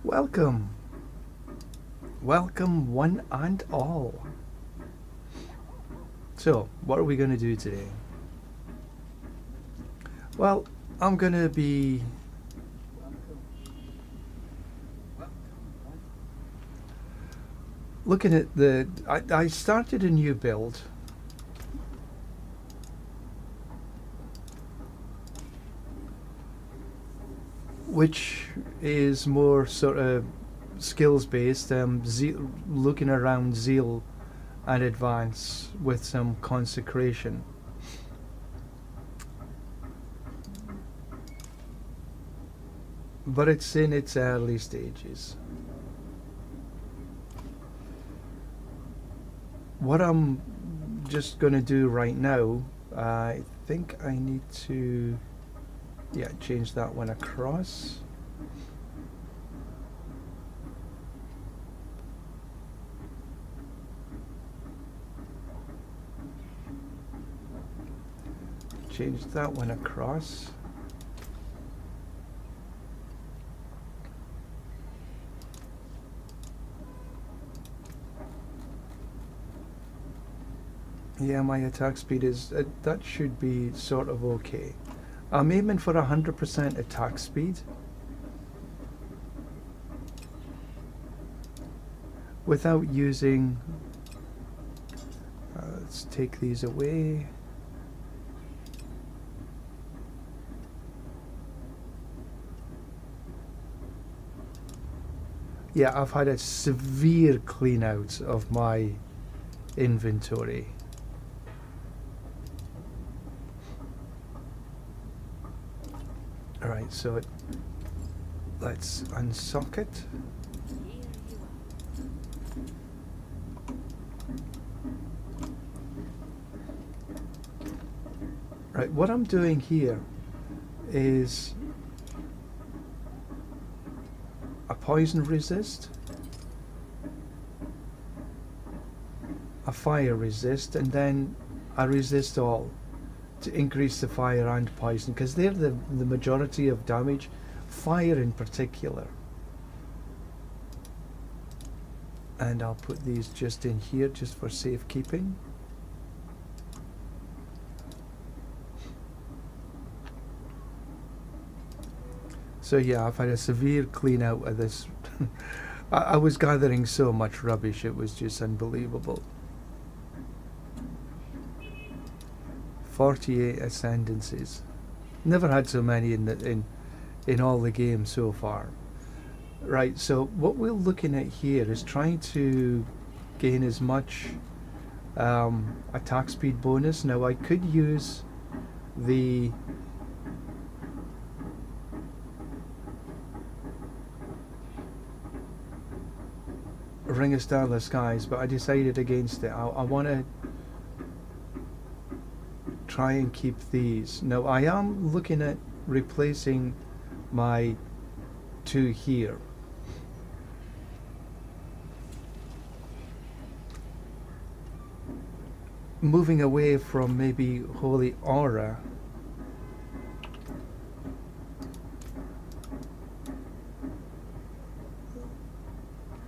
Welcome. Welcome one and all. So, what are we going to do today? Well, I'm going to be looking at I started a new build. Which is more sort of skills based, looking around zeal and advance with some consecration. But it's in its early stages. What I'm just going to do right now, I think I need to change that one across. Change that one across. Yeah, my attack speed is, that should be sort of okay. I'm aiming for 100% attack speed. Without using, let's take these away. Yeah, I've had a severe clean out of my inventory. Alright, so let's unsock it. Right, what I'm doing here is a poison resist, a fire resist, and then a resist all to increase the fire and poison, because they're the majority of damage, fire in particular. And I'll put these just in here just for safekeeping. So yeah, I've had a severe clean out of this. I was gathering so much rubbish, it was just unbelievable. 48 ascendancies. Never had so many in all the games so far. Right, so what we're looking at here is trying to gain as much attack speed bonus. Now I could use the Ring of Starless Skies, but I decided against it. I want to try and keep these. Now I am looking at replacing my two here. Moving away from maybe Holy Aura.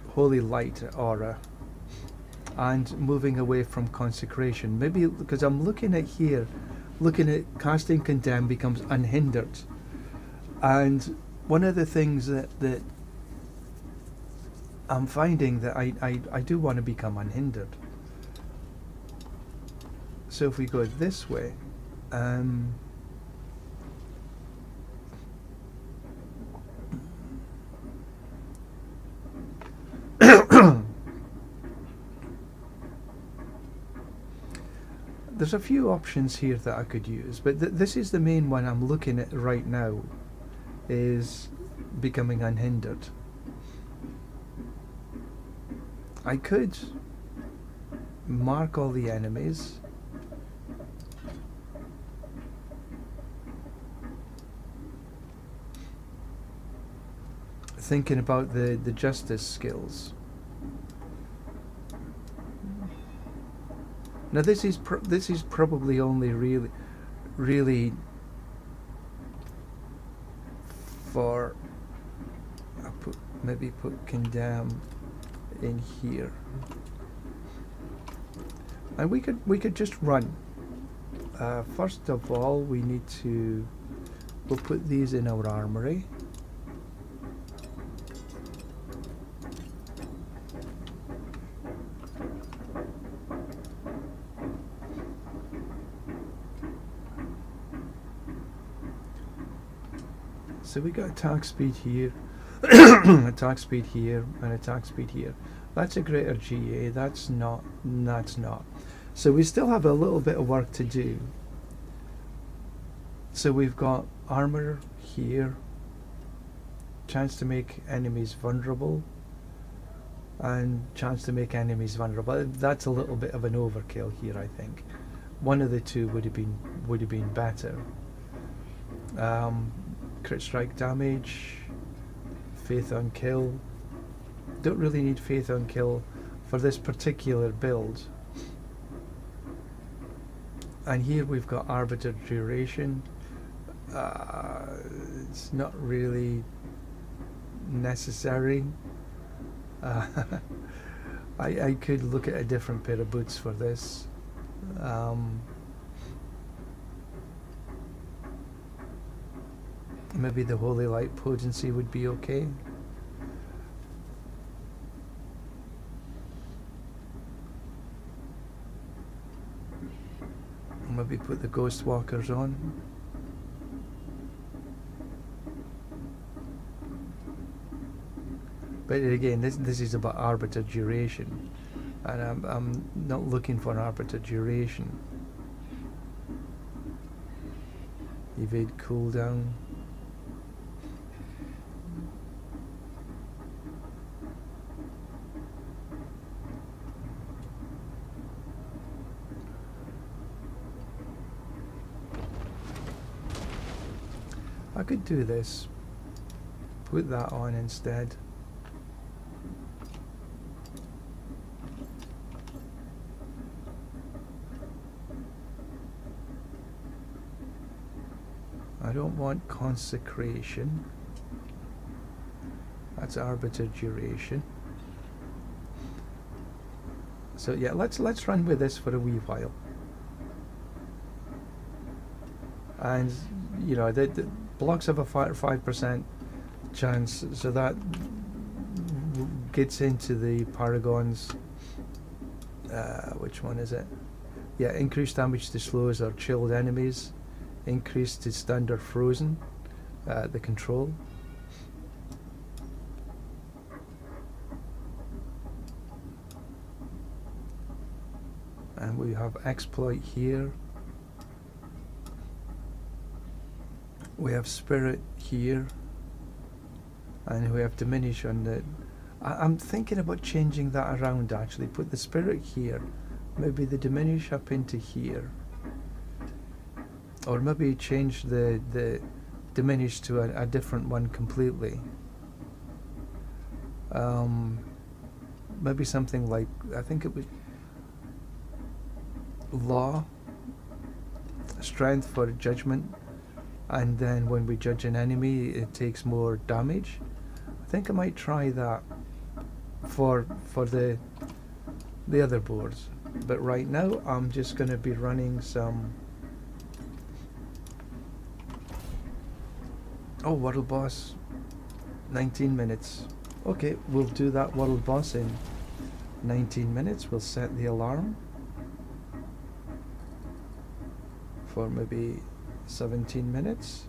Holy Light Aura. And moving away from Consecration. Maybe because I'm looking at here, looking at casting Condemn becomes unhindered. And one of the things that I'm finding that I do want to become unhindered. So if we go this way, there's a few options here that I could use, but this is the main one I'm looking at right now, is becoming unhindered. I could mark all the enemies. Thinking about the justice skills. Now this is probably only really for Maybe put condemn in here. And we could just run. First of all, we need to, we'll put these in our armory. So we got attack speed here, attack speed here, and attack speed here. That's a greater GA, that's not. So we still have a little bit of work to do. So we've got armor here, chance to make enemies vulnerable, and chance to make enemies vulnerable. That's a little bit of an overkill here, I think. One of the two would have been better. Crit strike damage, faith on kill. Don't really need faith on kill for this particular build. And here we've got arbiter duration. It's not really necessary. I could look at a different pair of boots for this. Maybe the Holy Light potency would be okay. Maybe put the Ghost Walkers on. But again, this is about arbiter duration, and I'm not looking for an arbiter duration. Evade cooldown. I could do this, put that on instead. I don't want consecration. That's arbiter duration. So yeah, let's run with this for a wee while. And you know, the blocks have a 5% chance, so that gets into the Paragons. Which one is it? Yeah, increased damage to slows or chilled enemies, increased to stunned or frozen, the control. And we have exploit here. We have spirit here, and we have diminish on the. I'm thinking about changing that around actually. Put the spirit here, maybe the diminish up into here, or maybe change the diminish to a different one completely. Maybe something like, I think it was law, strength for judgment. And then when we judge an enemy, it takes more damage. I think I might try that for the other boards. But right now, I'm just going to be running some. Oh, world boss, 19 minutes. Okay, we'll do that world boss in 19 minutes. We'll set the alarm for maybe 17 minutes,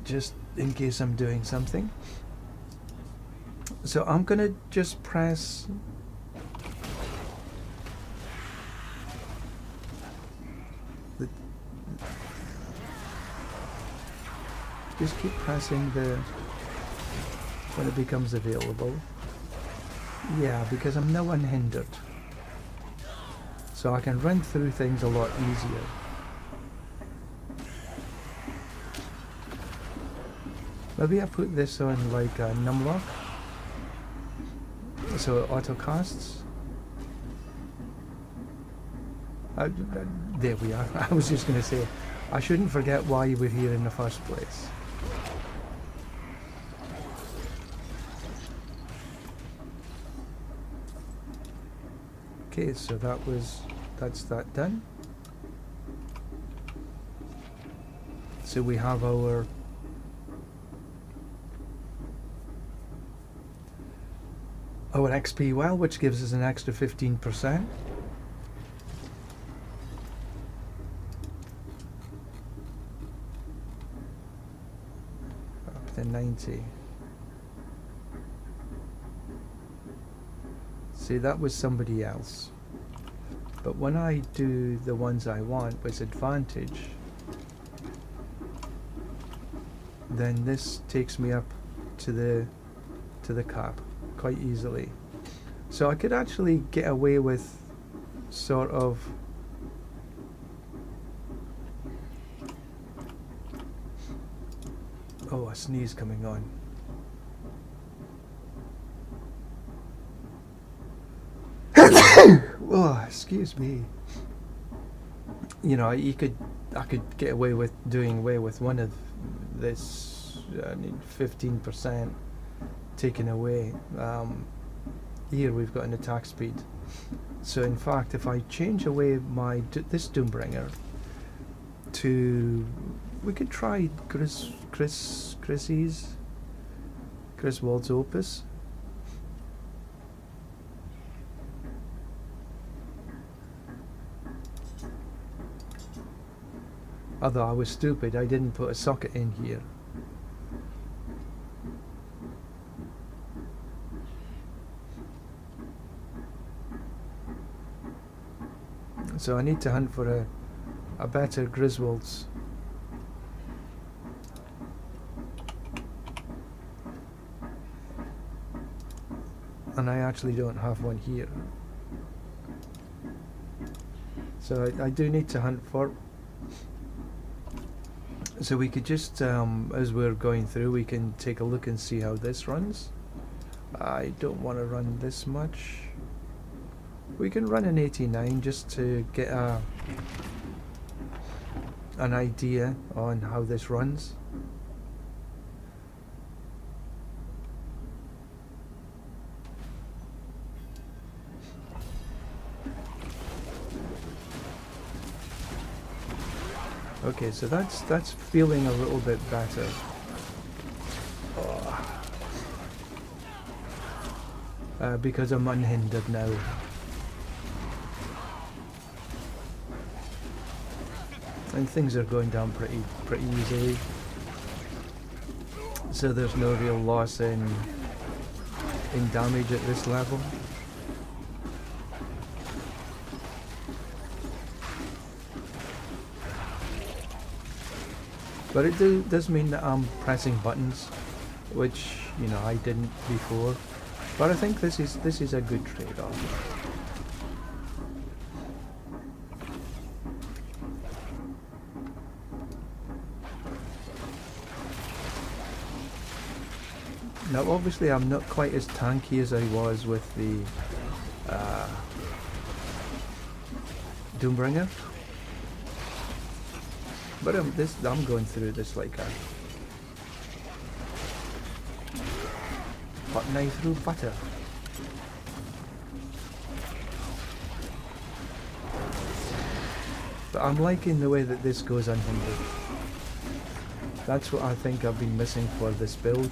just in case I'm doing something. So I'm gonna just press just keep pressing the when it becomes available. Yeah, because I'm now unhindered, so I can run through things a lot easier. Maybe I put this on like a numlock, so it auto casts. There we are. I was just going to say, I shouldn't forget why you were here in the first place. Okay, so that's that done. So we have our XP well, which gives us an extra 15%. Up to 90. See, that was somebody else. But when I do the ones I want with advantage, then this takes me up to the cap quite easily. So I could actually get away with sort of a sneeze coming on. Oh, excuse me. You know, I could get away with doing away with one of this 15% taken away. Here we've got an attack speed. So in fact, if I change away my this Doombringer to, we could try Griswold's Opus. Although I was stupid, I didn't put a socket in here. So I need to hunt for a better Griswold's. And I actually don't have one here. So I do need to hunt for. So we could just, as we're going through, we can take a look and see how this runs. I don't want to run this much. We can run an 89 just to get an idea on how this runs. Okay, so that's feeling a little bit better. Because I'm unhindered now. And things are going down pretty easily. So there's no real loss in damage at this level. But it does mean that I'm pressing buttons, which, you know, I didn't before. But I think this is a good trade-off. Now obviously I'm not quite as tanky as I was with the Doombringer. But I'm going through this like a hot knife through butter. But I'm liking the way that this goes unhindered. That's what I think I've been missing for this build.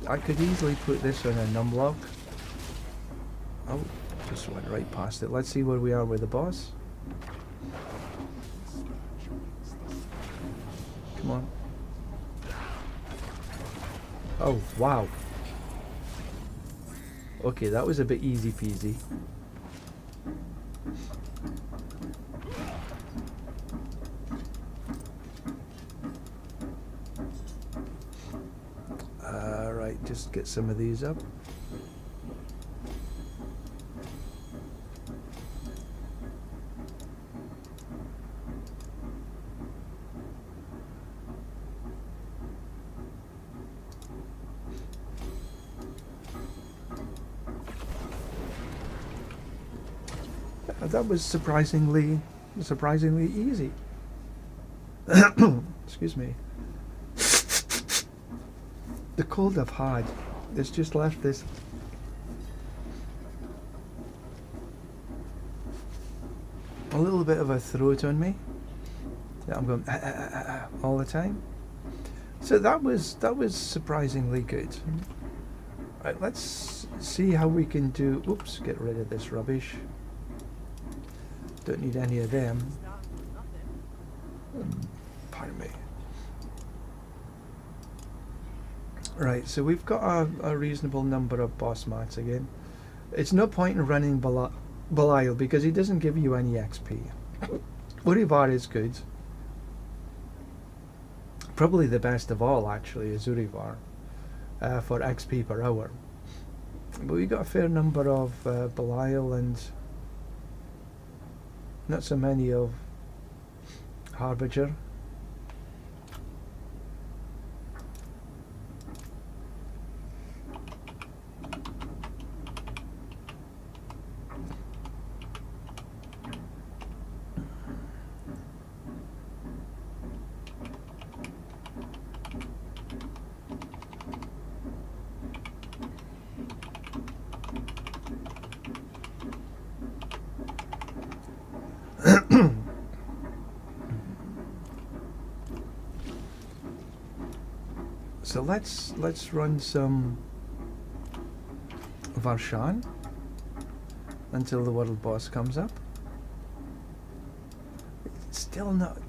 I could easily put this on a numlock. Oh, just went right past it. Let's see where we are with the boss. Come on. Oh, wow. Okay, that was a bit easy peasy. Right, just get some of these up. That was surprisingly easy. Excuse me. The cold I've had, it's just left this a little bit of a throat on me. I'm going all the time. So that was surprisingly good. Right, let's see how we can do. Oops, get rid of this rubbish. Don't need any of them. Pardon me. Right, so we've got a reasonable number of boss mats again. It's no point in running Belial because he doesn't give you any XP. Urivar is good. Probably the best of all, actually, is Urivar for XP per hour. But we got a fair number of Belial and not so many of Harbinger. So let's run some Varshan until the world boss comes up. It's still not,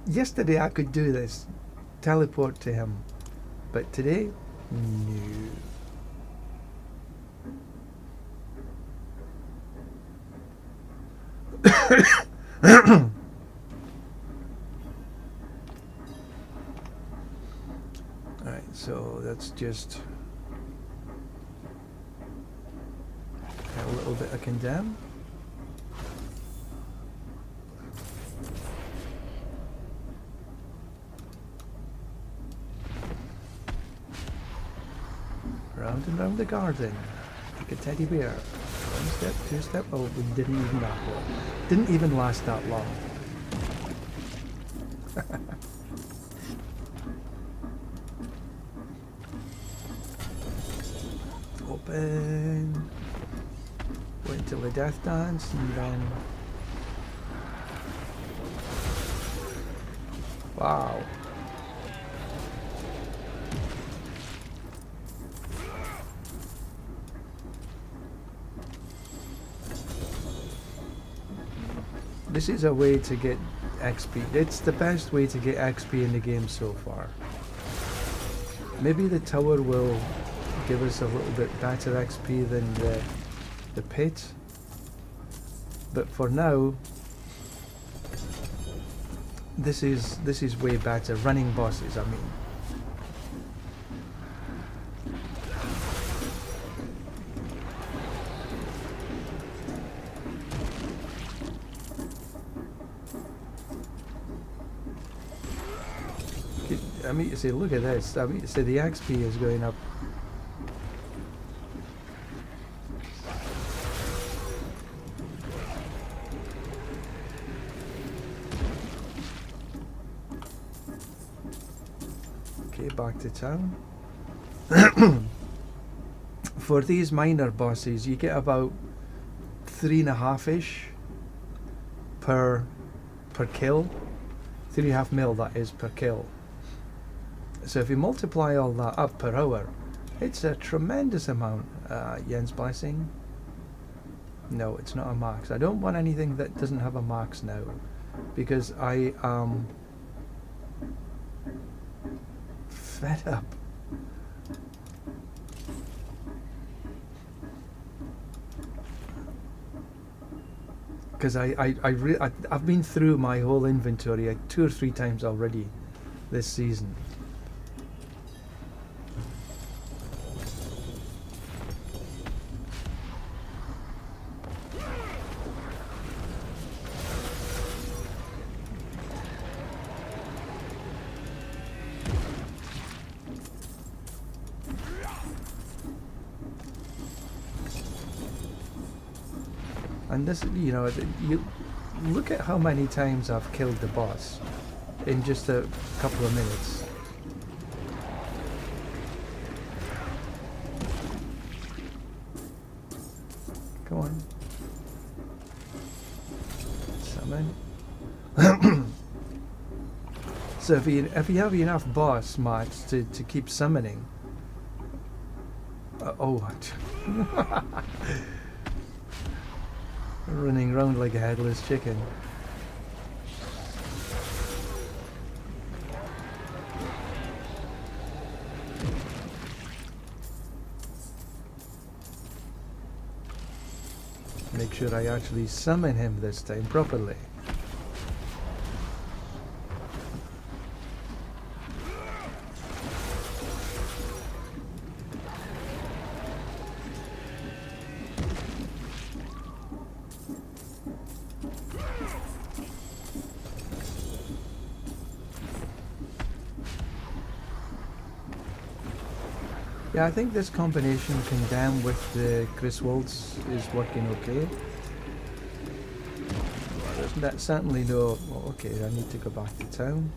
yesterday I could do this, teleport to him, but today, no. Alright, so that's just a little bit of condemn. Round and round the garden, like a teddy bear. One step, two step. Oh, we didn't even that long. Didn't even last that long. Open. Wait until the death dance and then. Wow. This is a way to get XP. It's the best way to get XP in the game so far. Maybe the tower will give us a little bit better XP than the pit. But for now, this is way better. Running bosses, I mean. I mean, say, look at this. I mean, say the XP is going up. Okay, back to town. For these minor bosses, you get about 3.5-ish per kill. 3.5 mil, that is, per kill. So if you multiply all that up per hour, it's a tremendous amount. Yen's Blessing. No, it's not a max. I don't want anything that doesn't have a max now, because I am fed up. Because I've been through my whole inventory 2 or 3 times already this season. And this, you look at how many times I've killed the boss in just a couple of minutes. Come on. Summon. So if you have enough boss mods to keep summoning. Running around like a headless chicken. Make sure I actually summon him this time properly. Yeah, I think this combination Condemn with the Griswolds is working okay. Well, there's certainly no... Well, okay, I need to go back to town.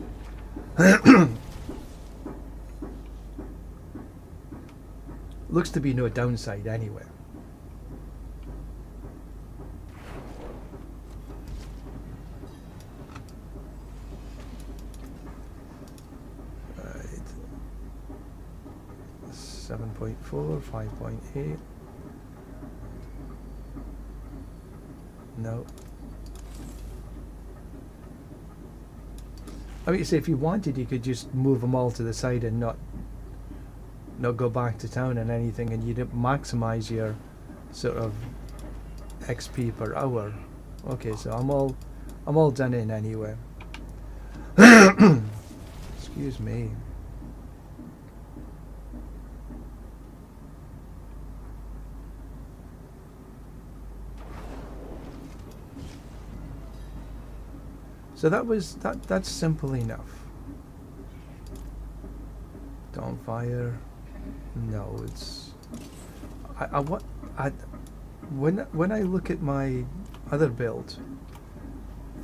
Looks to be no downside anyway. Right. 7.4, 5.8. No. I mean, say if you wanted, you could just move them all to the side and not go back to town and anything, and you'd maximize your sort of XP per hour. Okay, so I'm all done in anyway. Excuse me. So that's simple enough. Dawnfire. No, it's when I look at my other build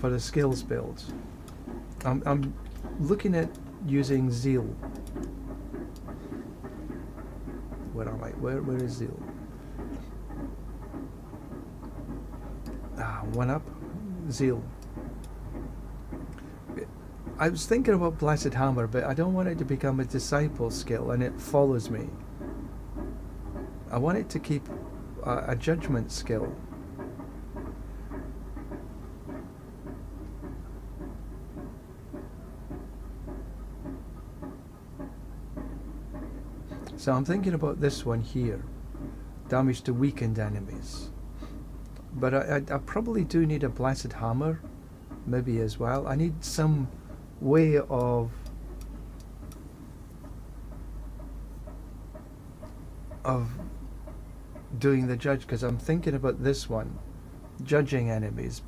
for the skills build, I'm looking at using Zeal. Where am I? Where is Zeal? One up, Zeal. I was thinking about Blessed Hammer, but I don't want it to become a disciple skill and it follows me. I want it to keep a judgment skill. So I'm thinking about this one here. Damage to weakened enemies. But I probably do need a Blessed Hammer, maybe as well. I need some way of doing the judge, because I'm thinking about this one, judging enemies.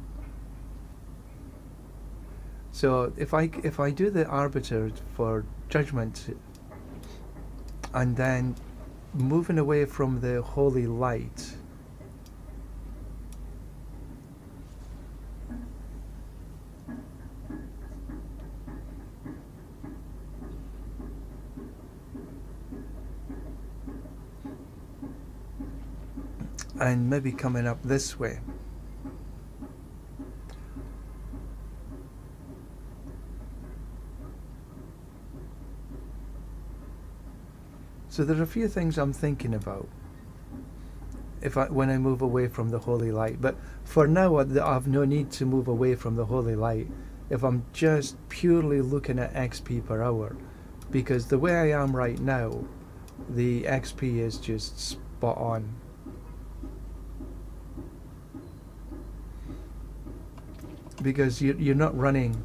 So if I do the arbiter for judgment and then moving away from the holy light, and maybe coming up this way. So there are a few things I'm thinking about when I move away from the holy light. But for now, I have no need to move away from the holy light if I'm just purely looking at XP per hour, because the way I am right now, the XP is just spot on. Because you're not running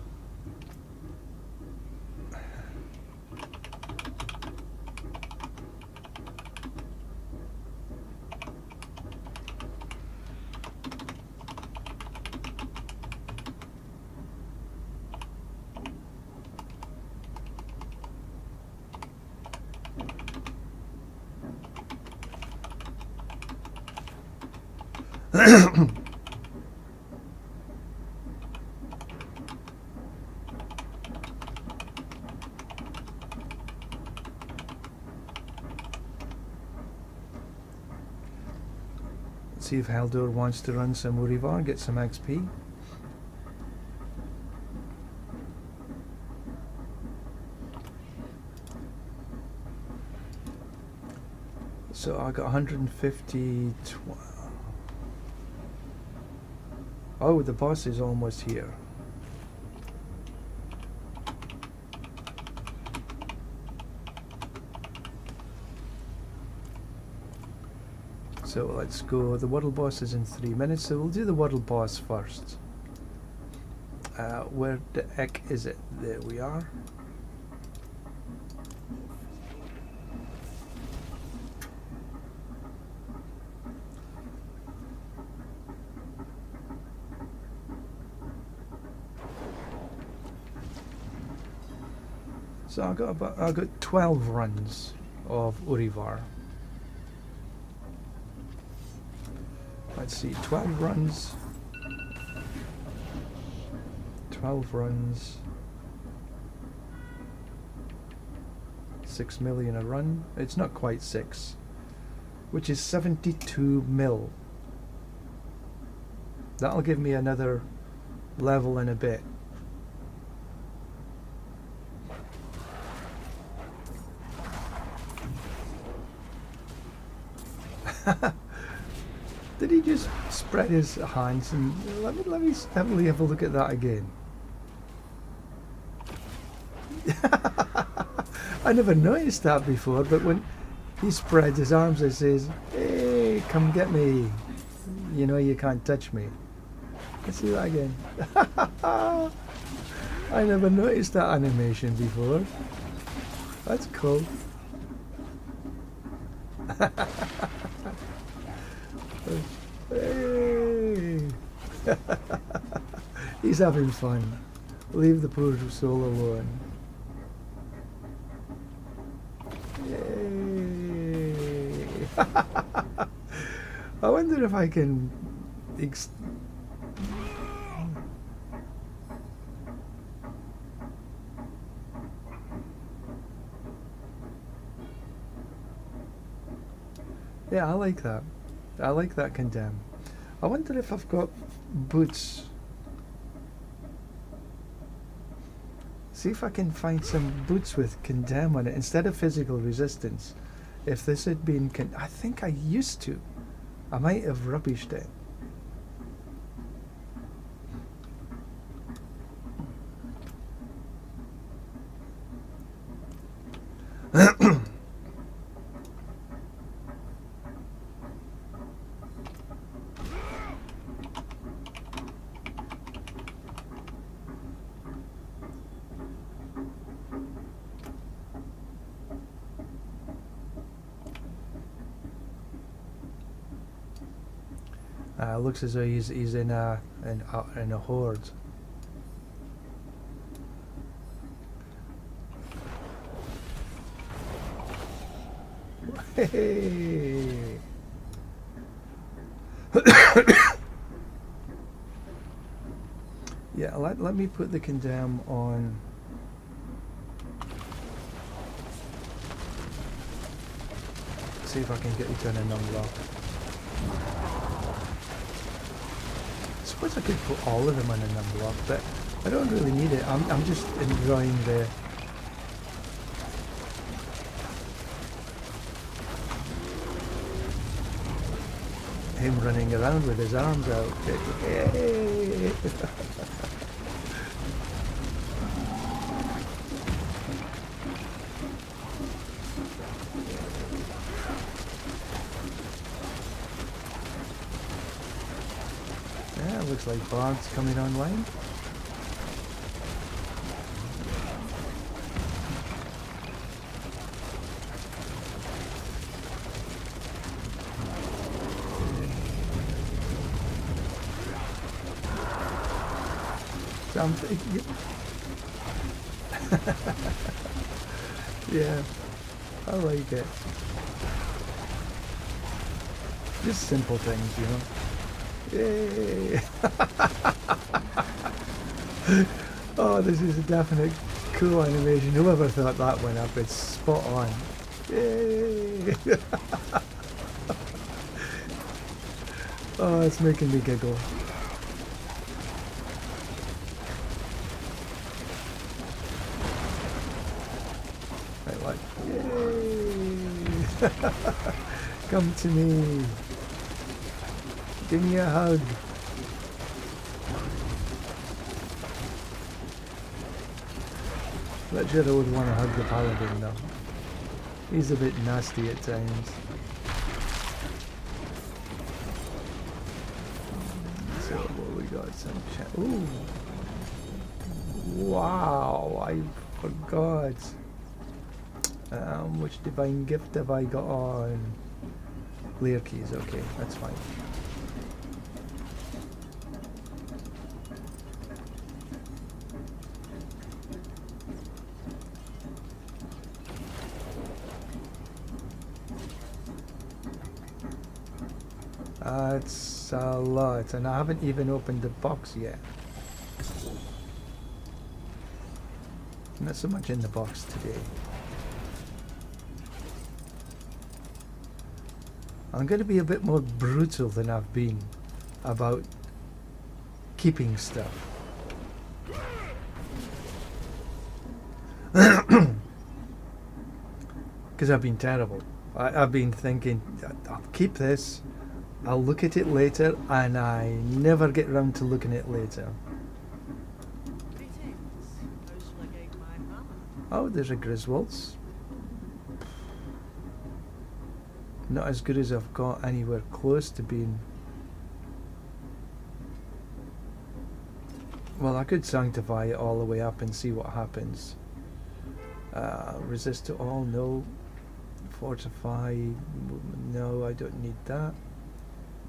see if Haldor wants to run some Urivar, get some XP. So I got 150. Oh, the boss is almost here. So let's go. The world boss is in 3 minutes, so we'll do the world boss first. Where the heck is it? There we are. So I got 12 runs of Urivar. Let's see, 12 runs. 12 runs. 6 million a run. It's not quite 6, which is 72 mil. That'll give me another level in a bit. Did he just spread his hands? And let me heavily have a look at that again. I never noticed that before, but when he spreads his arms, it says, "Hey, come get me. You know you can't touch me." Let's see that again. I never noticed that animation before. That's cool. Hey. He's having fun. Leave the poor soul alone. Yay. I wonder if I can yeah, I like that. I like that condemn. I wonder if I've got boots. See if I can find some boots with condemn on it instead of physical resistance. If this had been I think I used to. I might have rubbished it. Looks as though he's in a horde. Hey. Yeah, let me put the condemn on. See if I can get it to an unlock. I suppose I could put all of them on an unlock, but I don't really need it. I'm just enjoying the him running around with his arms out. Hey. Yeah, looks like Bard's coming online. Yeah, I like it. Just simple things, you know. Yay! Oh, this is a definite cool animation. Whoever thought that went up, it's spot on. Yay! Oh, it's making me giggle. Right, like, yay! Come to me. Give me a hug. Not sure I would want to hug the Paladin though. He's a bit nasty at times. So what we got? Some chat. Ooh! Wow! I forgot. Which divine gift have I got on? Clear keys. Okay, that's fine. That's a lot, and I haven't even opened the box yet. Not so much in the box today. I'm going to be a bit more brutal than I've been about keeping stuff. Because I've been terrible. I've been thinking, I'll keep this, I'll look at it later, and I never get round to looking at it later. Oh, there's a Griswolds. Not as good as I've got anywhere close to being. Well, I could sanctify it all the way up and see what happens. Resist to all, no. Fortify, no, I don't need that.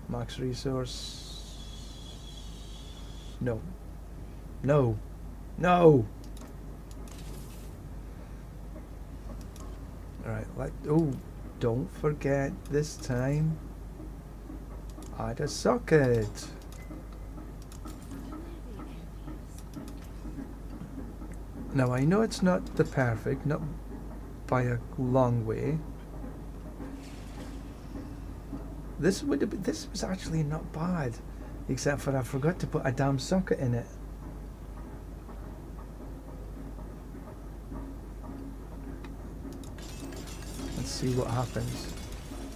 Max resource, no. No. No! Alright, oh, don't forget this time. Add a socket. Now I know it's not the perfect, not by a long way. This was actually not bad, except for I forgot to put a damn socket in it. Let's see what happens.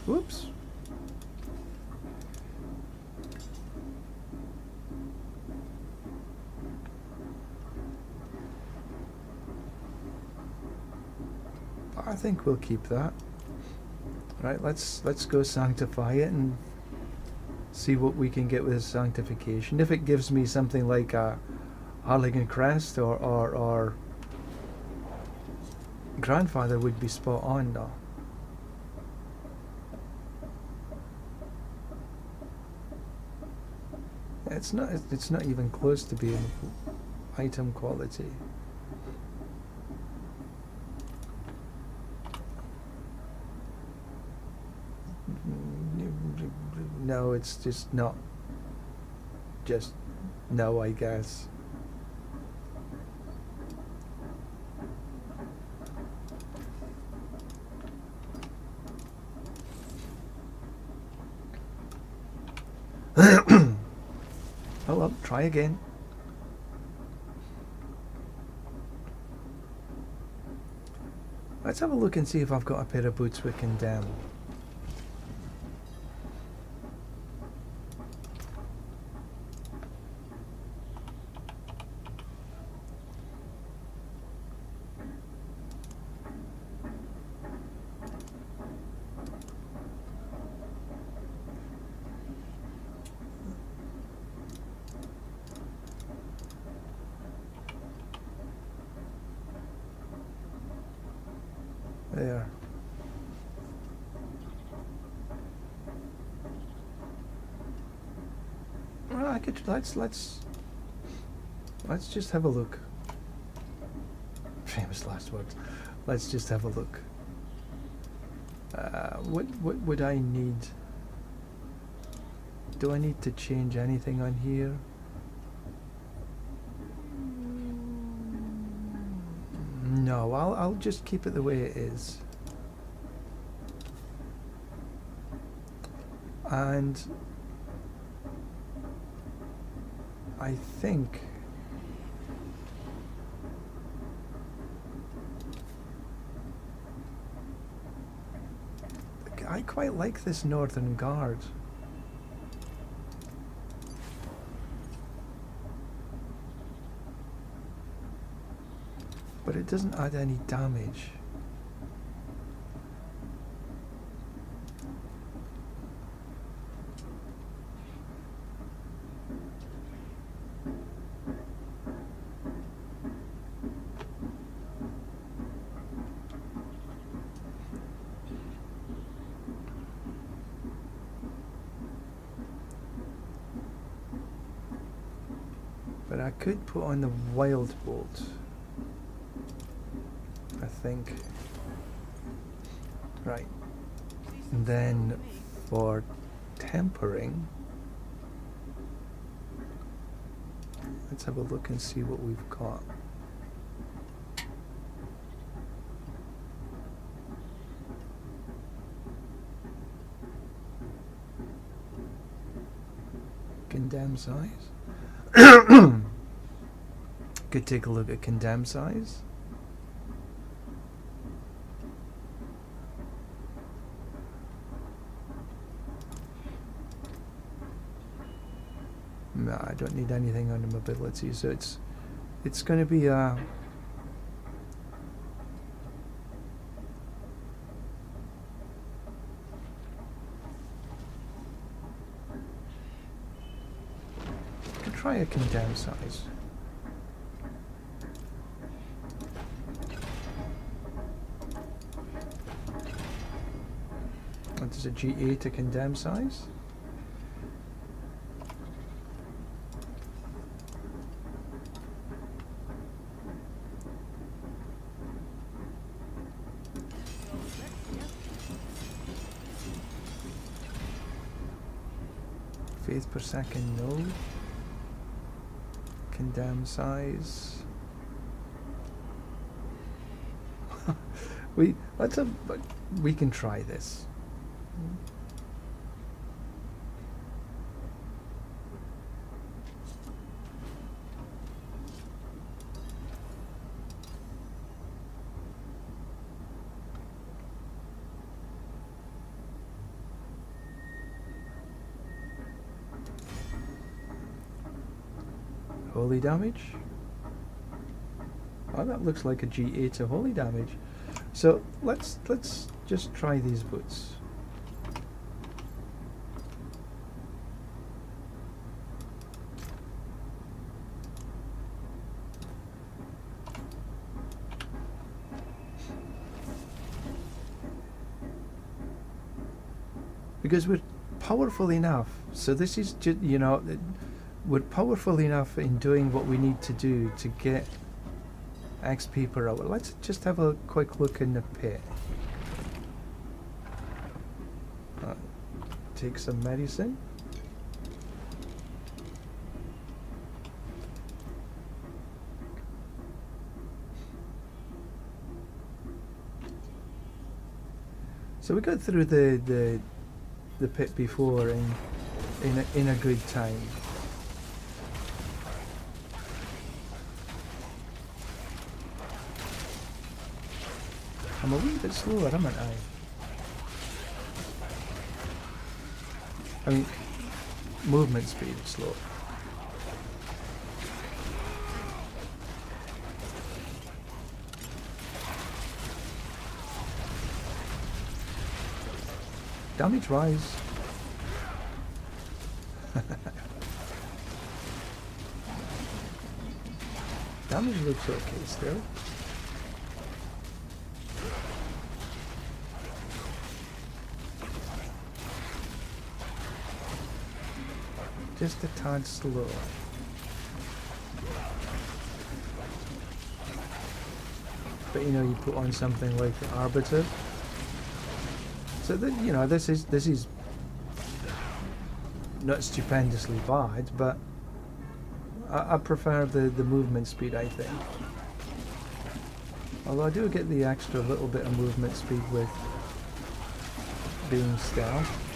Whoops. I think we'll keep that. Right, let's go sanctify it and see what we can get with sanctification. If it gives me something like a Harligan crest or grandfather would be spot on though. It's not even close to being item quality. No, it's just not. Just no, I guess. Oh well, try again. Let's have a look and see if I've got a pair of boots we can demo. There. Well, I could let's just have a look. Famous last words. Let's just have a look. What would I need? Do I need to change anything on here? No, I'll just keep it the way it is. And I think I quite like this Northern Guard. But it doesn't add any damage. But I could put on the Wild Bolt, I think. Right. And then for tempering, let's have a look and see what we've got. Condemn size. Could take a look at condemn size. No, I don't need anything on the mobility, so it's going to be a try a condemn size. That is a G8 to condemn size. Faith per second, no. Condemn size. we can try this. Holy damage. Oh, that looks like a G8 to holy damage. So let's just try these boots. Because we're powerful enough. So this is just, you know, we're powerful enough in doing what we need to do to get XP per hour. Let's just have a quick look in the pit. Take some medicine. So we got through the pit before in a good time. I'm a wee bit slower, haven't I? I mean, movement speed is slow. Damage rise. Damage looks okay still. Just a tad slow. But you know, you put on something like the Arbiter. So that, you know, this is not stupendously bad, but I prefer the movement speed, I think. Although I do get the extra little bit of movement speed with being stealth.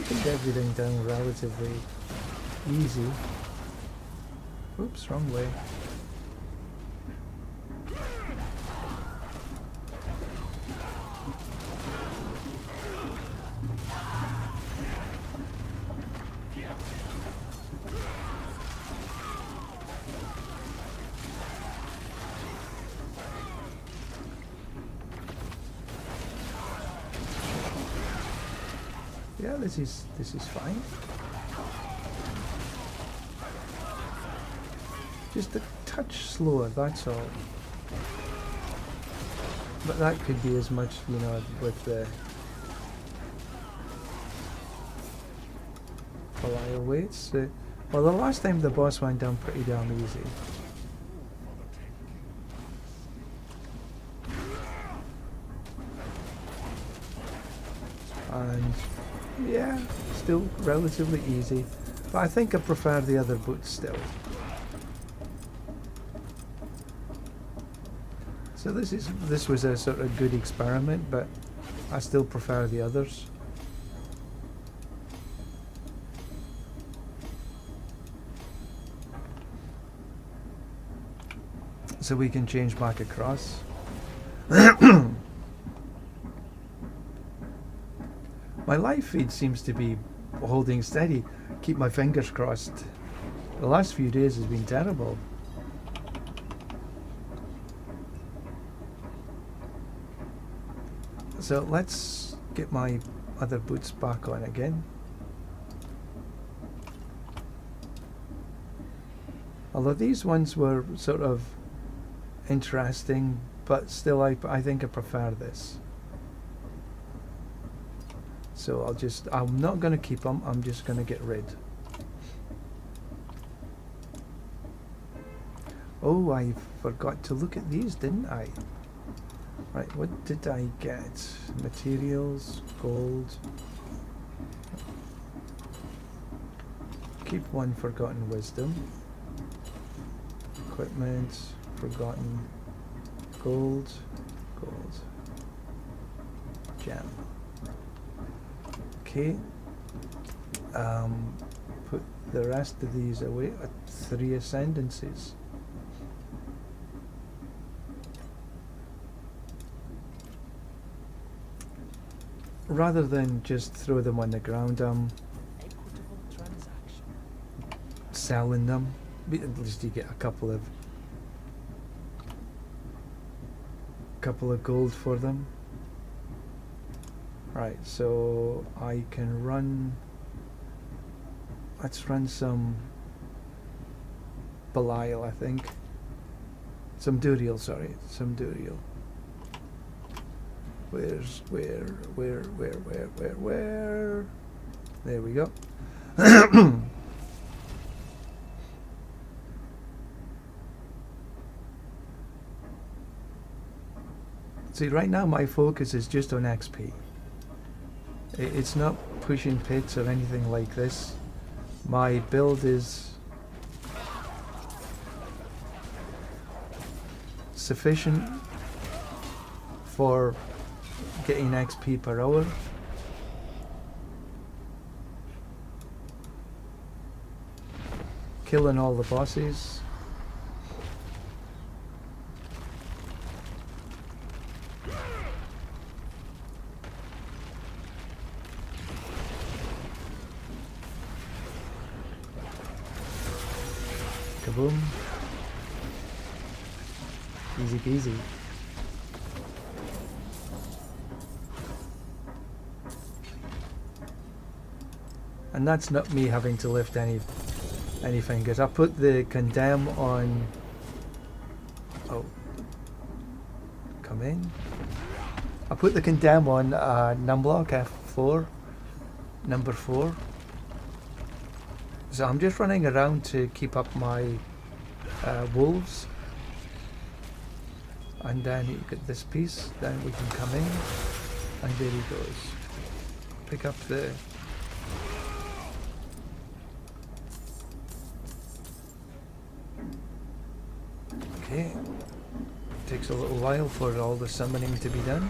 kept everything down relatively easy. Oops, wrong way. Yeah, this is fine. Just a touch slower, that's all. But that could be as much, you know, with the Belial weights. Well, the last time the boss went down pretty damn easy. And yeah, still relatively easy. But I think I prefer the other boots still. So this was a sort of good experiment, but I still prefer the others. So we can change back across. My live feed seems to be holding steady. Keep my fingers crossed. The last few days has been terrible. So let's get my other boots back on again. Although these ones were sort of interesting, but still I think I prefer this. So I'm not going to keep them, I'm just going to get rid. Oh, I forgot to look at these, didn't I? Right, what did I get? Materials, gold. Keep one forgotten wisdom. Equipment, forgotten gold, gem. Okay. Put the rest of these away at 3 ascendancies. Rather than just throw them on the ground, selling them. At least you get a couple of gold for them. Right, so I can run. Let's run some Belial, I think. Some Duriel, sorry, some Duriel. Where? There we go. See, right now my focus is just on XP. It's not pushing pits or anything like this. My build is sufficient for getting XP per hour. Killing all the bosses. Kaboom. Easy peasy. And that's not me having to lift any fingers. I put the condemn on. Oh, come in. I put the condemn on numblock F4, number 4. So I'm just running around to keep up my wolves. And then you get this piece, then we can come in, and there he goes. Pick up the okay. Takes a little while for all the summoning to be done.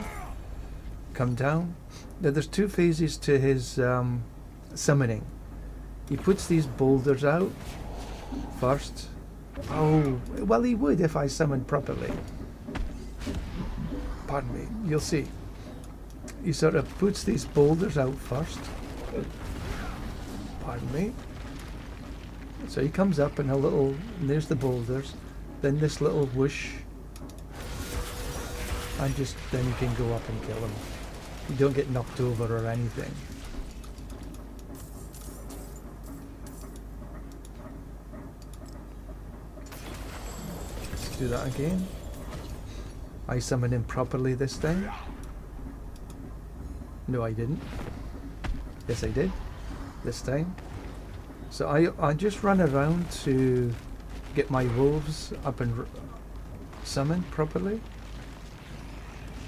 Come down. Now there's 2 phases to his summoning. He puts these boulders out first. Oh, well, he would if I summoned properly. Pardon me, you'll see. He sort of puts these boulders out first. Pardon me. So he comes up and and there's the boulders. Then this little whoosh. And then you can go up and kill him. You don't get knocked over or anything. Let's do that again. I summoned him properly this time. No, I didn't. Yes, I did. This time. So I just run around to get my wolves up and summoned properly.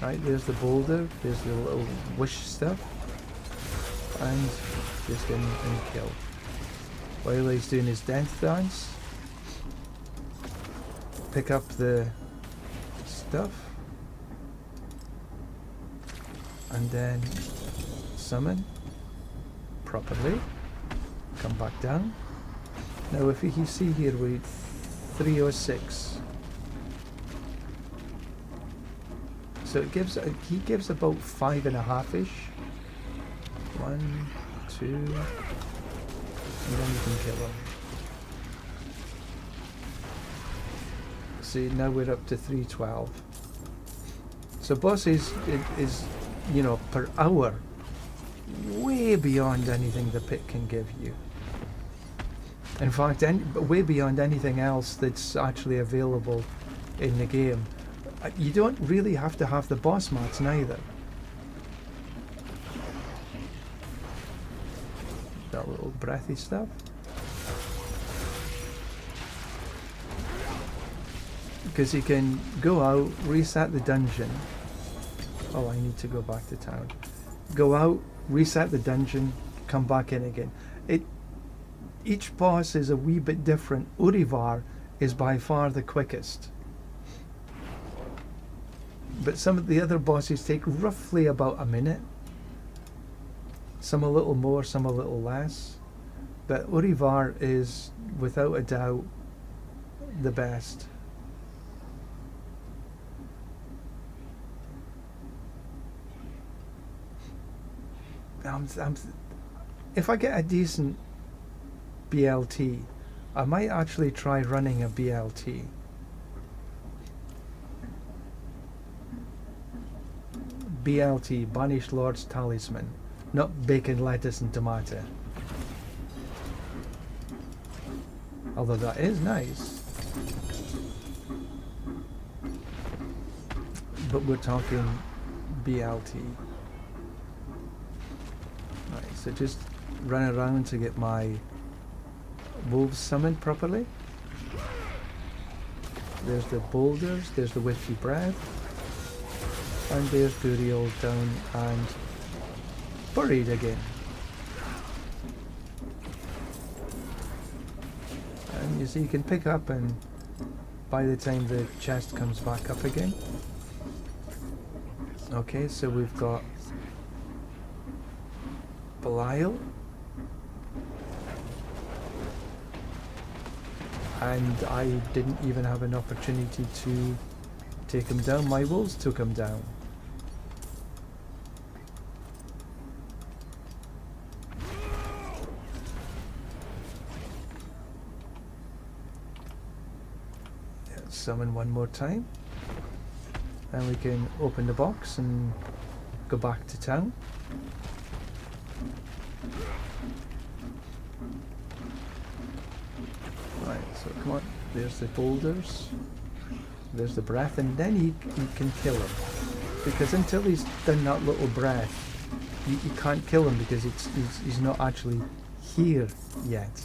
Right, there's the boulder, there's the little wish stuff, and just in and kill. While he's doing his death dance, pick up the stuff, and then summon properly, come back down. Now if you see here, we 306. So he gives about 5.5-ish. 1, 2, and then you can kill him. See, now we're up to 312. So boss is per hour, way beyond anything the pit can give you. In fact, way beyond anything else that's actually available in the game. You don't really have to have the boss mats neither. That little breathy stuff. Because you can go out, reset the dungeon. Oh, I need to go back to town. Go out, reset the dungeon, come back in again. Each boss is a wee bit different. Urivar is by far the quickest. But some of the other bosses take roughly about a minute. Some a little more, some a little less. But Urivar is, without a doubt, the best. If I get a decent BLT, I might actually try running a BLT. BLT, Banished Lord's Talisman, not bacon, lettuce and tomato. Although that is nice. But we're talking BLT. Right, so just run around to get my wolves summoned properly. There's the boulders, there's the whiskey bread. And there's Burial down and buried again. And you see you can pick up, and by the time the chest comes back up again. Okay, so we've got Belial. And I didn't even have an opportunity to take him down. My wolves took him down. Summon one more time, and we can open the box and go back to town. Right, so come on, there's the boulders, there's the breath, and then you can kill him, because until he's done that little breath, you can't kill him, because he's not actually here yet.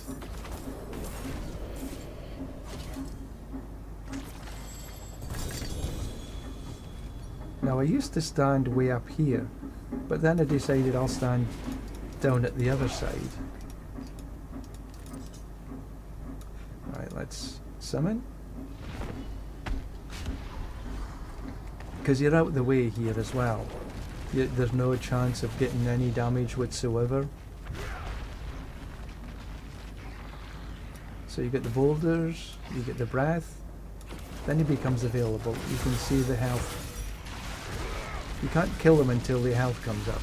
Now I used to stand way up here, but then I decided I'll stand down at the other side. Right, let's summon. Because you're out of the way here as well. There's no chance of getting any damage whatsoever. So you get the boulders, you get the breath, then he becomes available. You can see the health. You can't kill him until the health comes up.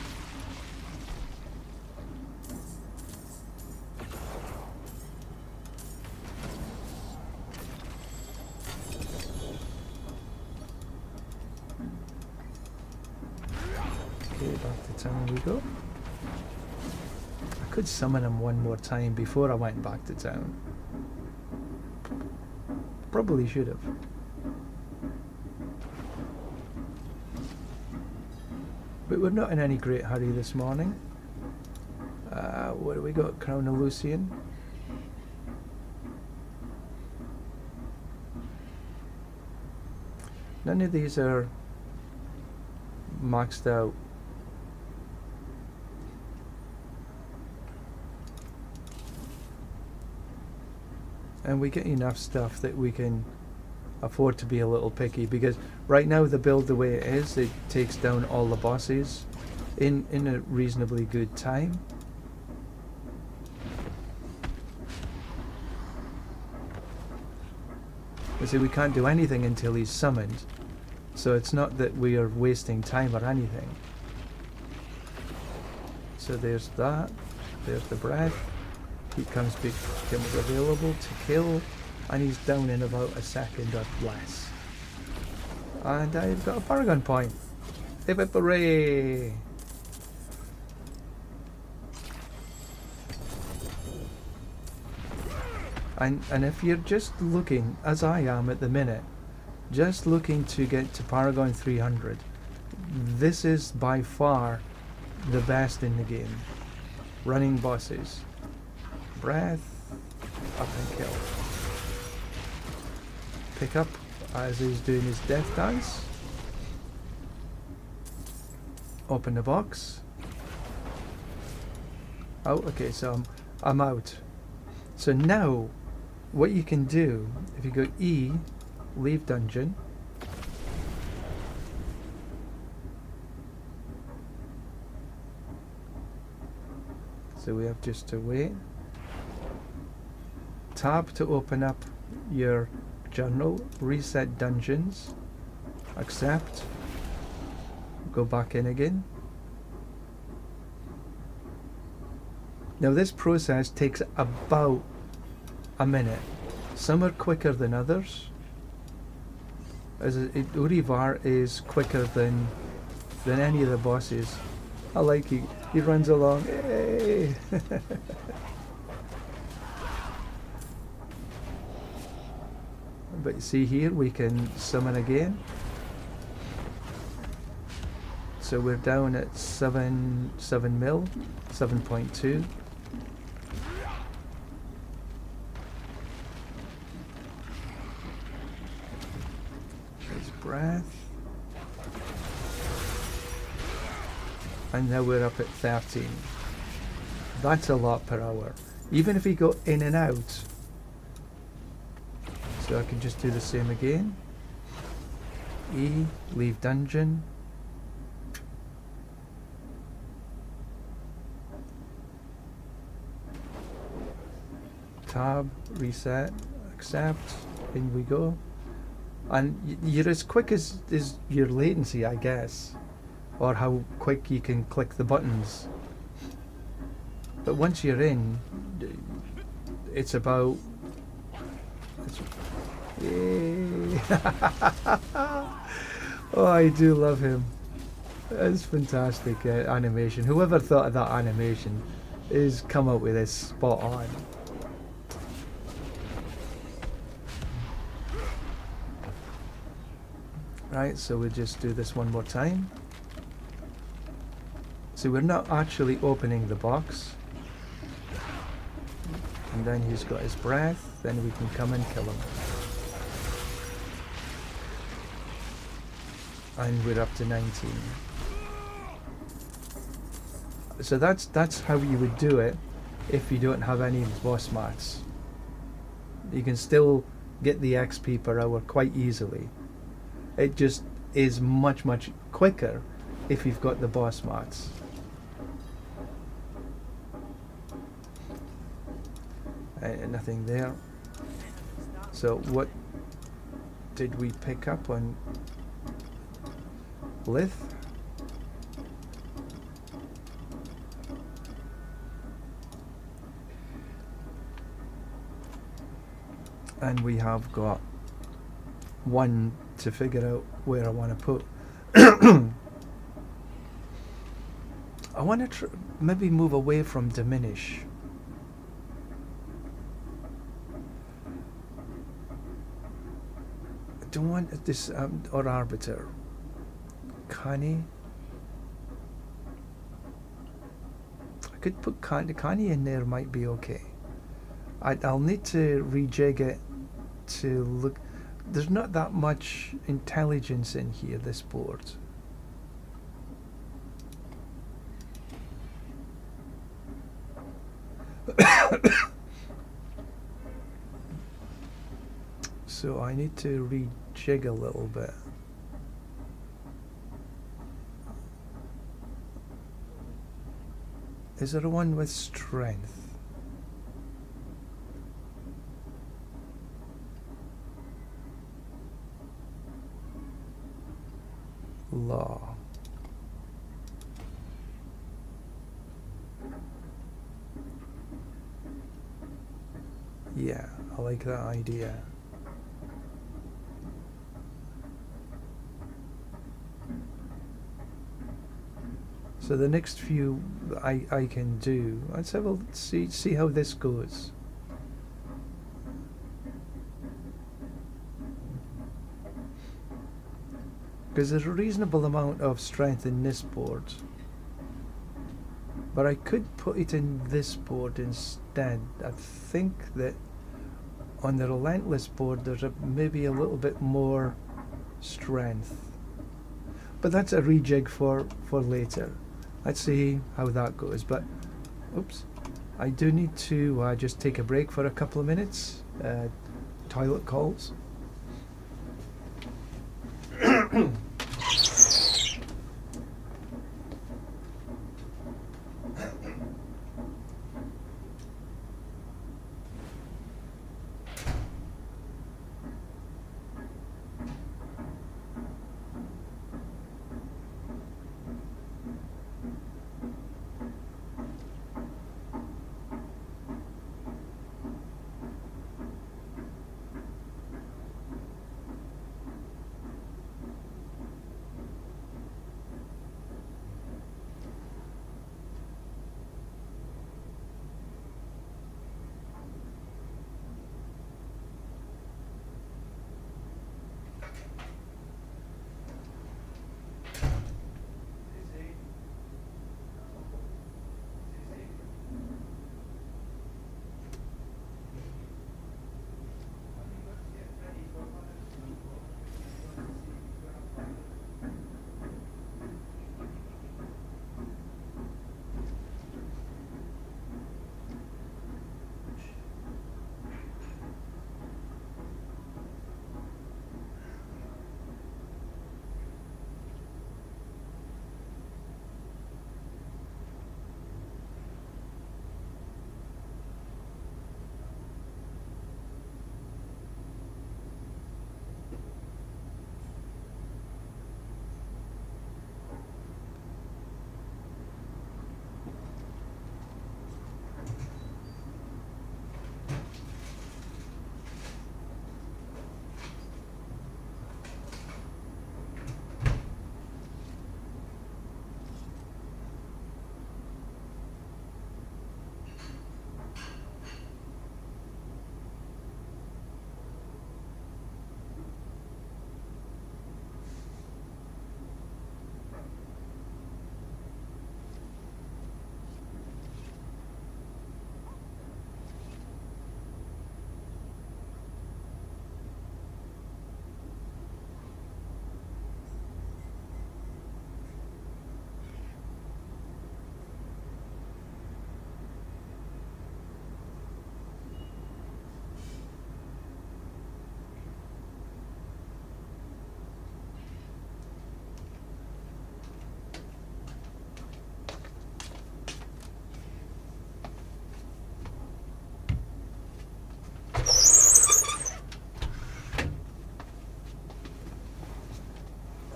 Okay, back to town we go. I could summon him one more time before I went back to town. Probably should have. But we're not in any great hurry this morning. What do we got? Crown of Lucian. None of these are maxed out. And we get enough stuff that we can afford to be a little picky, because right now the build the way it is, it takes down all the bosses in a reasonably good time. You see, we can't do anything until he's summoned, so it's not that we are wasting time or anything. So there's that, there's the breath. He becomes available to kill, and he's down in about a second or less. And I've got a Paragon point. Hip hip hooray! And if you're just looking, as I am at the minute, just looking to get to Paragon 300, this is by far the best in the game. Running bosses. Breath, up and kill. Pick up as he's doing his death dance. Open the box. Oh, okay, so I'm out. So now, what you can do, if you go E, leave dungeon. So we have just to wait. Tab to open up your journal, reset dungeons, accept, go back in again. Now this process takes about a minute. Some are quicker than others. Urivar is quicker than any of the bosses. I like he runs along. Hey! But see here, we can summon again. So we're down at 7 mil, 7.2. There's breath. And now we're up at 13. That's a lot per hour. Even if we go in and out. So I can just do the same again. E, leave dungeon. Tab, reset, accept, in we go. And you're as quick as your latency, I guess. Or how quick you can click the buttons. But once you're in, it's about... Yay. Oh, I do love him. It's fantastic animation. Whoever thought of that animation is come up with this spot on. Right, so we'll just do this one more time. So we're not actually opening the box. And then he's got his breath, then we can come and kill him. And we're up to 19. So that's how you would do it if you don't have any boss mats. You can still get the XP per hour quite easily. It just is much quicker if you've got the boss mats. Nothing there. So what did we pick up on Lith? And we have got one to figure out where I want to put. I want to maybe move away from diminish. I don't want this or arbiter. Canny. I could put Canny in there. Might be okay. I'll need to rejig it to look. There's not that much intelligence in here, this board. So I need to rejig a little bit. Is there a one with strength? Law. Yeah, I like that idea. So the next few I can do. Let's have a see how this goes. Because there's a reasonable amount of strength in this board. But I could put it in this board instead. I think that on the Relentless board there's maybe a little bit more strength. But that's a rejig for later. Let's see how that goes. But, oops, I do need to just take a break for a couple of minutes. Toilet calls.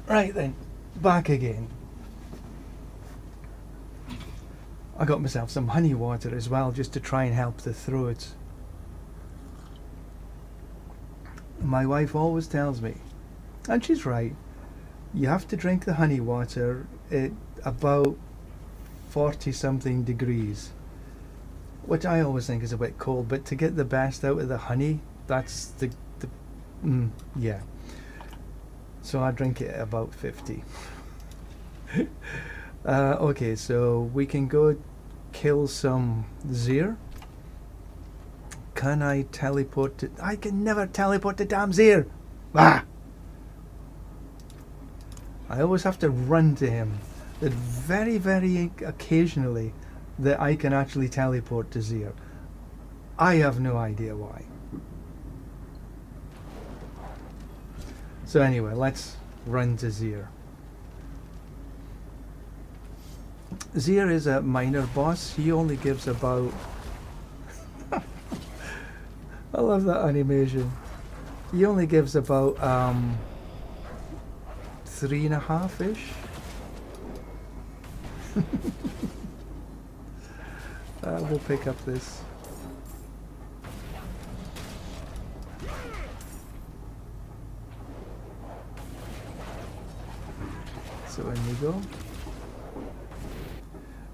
Right then, back again. I got myself some honey water as well, just to try and help the throat. My wife always tells me, and she's right, you have to drink the honey water at about 40 something degrees, which I always think is a bit cold, but to get the best out of the honey, that's the yeah. So I drink it at about 50. Okay, so we can go kill some Zir. Can I teleport to... I can never teleport to damn Zir! Ah! I always have to run to him. That very, very occasionally that I can actually teleport to Zir. I have no idea why. So anyway, let's run to Zir. Zir is a minor boss. He only gives about... I love that animation. He only gives about 3.5-ish. We'll pick up this. So in we go.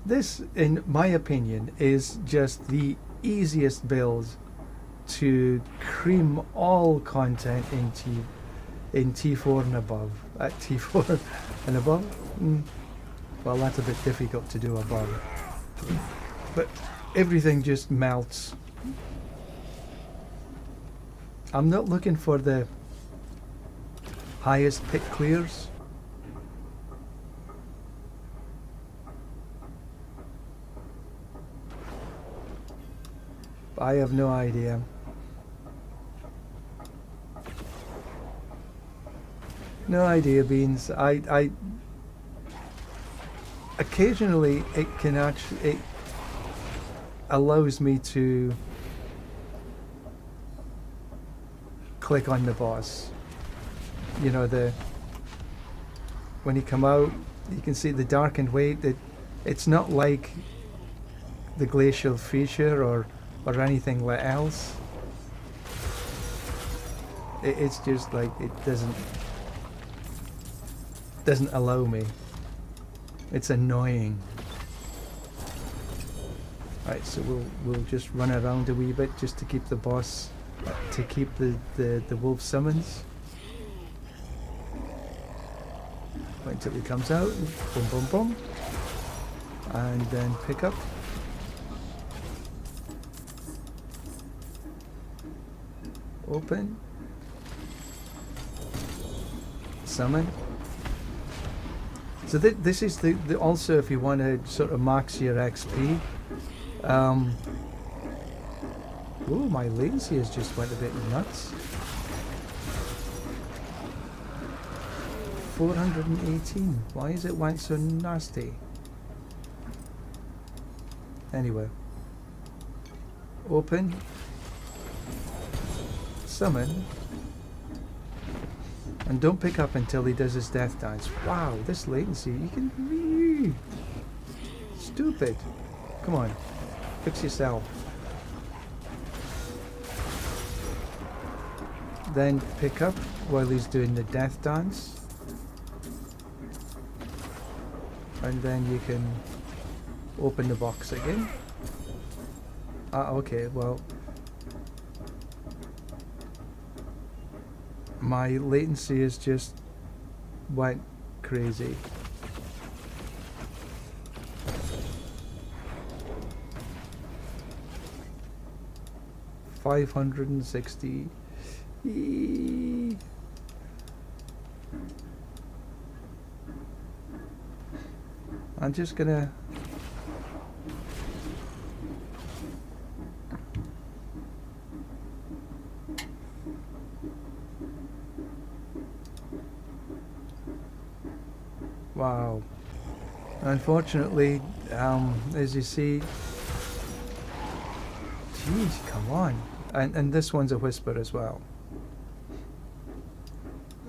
This, in my opinion, is just the easiest build to cream all content in T4 and above. At T4 and above? Well, that's a bit difficult to do above. But everything just melts. I'm not looking for the highest pit clears. I have no idea. No idea, Beans. I occasionally it can actually, it allows me to click on the boss. You know, when you come out, you can see the darkened weight. It's not like the glacial feature or anything else. It's just like it doesn't allow me. It's annoying. Right, so we'll just run around a wee bit just to keep the boss, to keep the wolf summons. Wait until he comes out. Boom, boom, boom, and then pick up. Open. Summon. So this is the also, if you want to sort of max your XP. Oh, my latency has just went a bit nuts. 418. Why is it went so nasty? Anyway. Open. Summon. And don't pick up until he does his death dance. Wow, this latency, you can... Stupid. Come on. Fix yourself. Then pick up while he's doing the death dance. And then you can open the box again. Okay, well... My latency is just went crazy. $560. I'm just gonna wow. Unfortunately, as you see, jeez, come on. And this one's a whisper as well.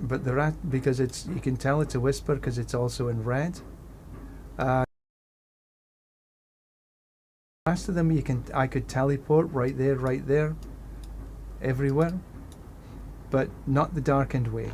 but the rat, because it's, you can tell it's a whisper because it's also in red. The rest of them I could teleport right there, everywhere, but not the darkened way.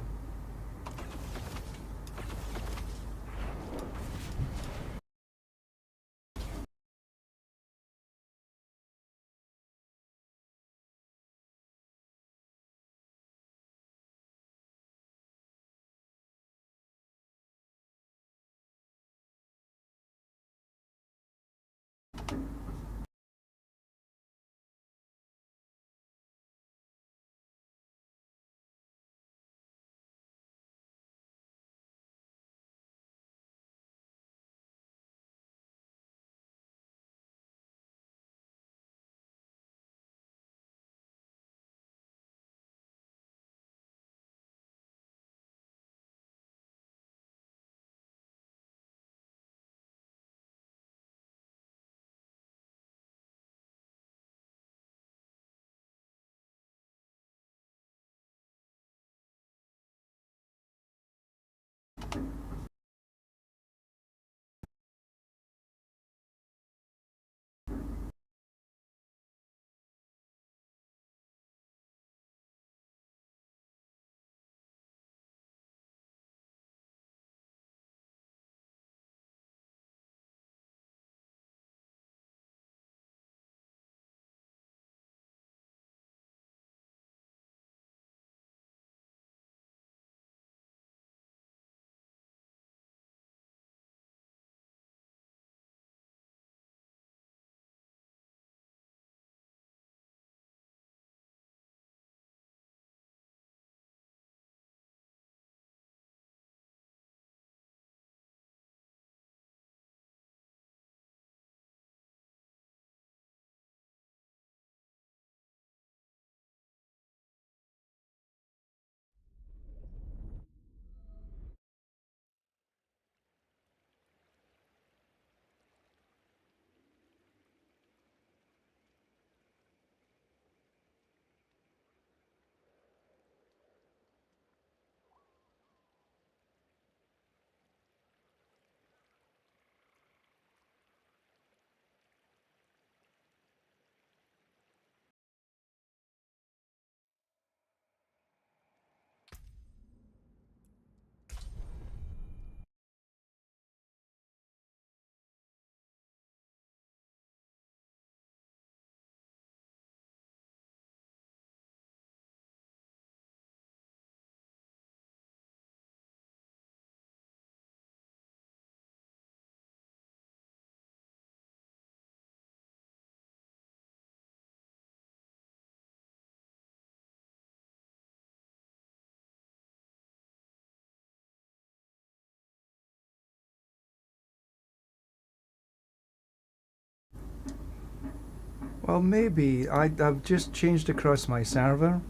Well, maybe I've just changed across my server.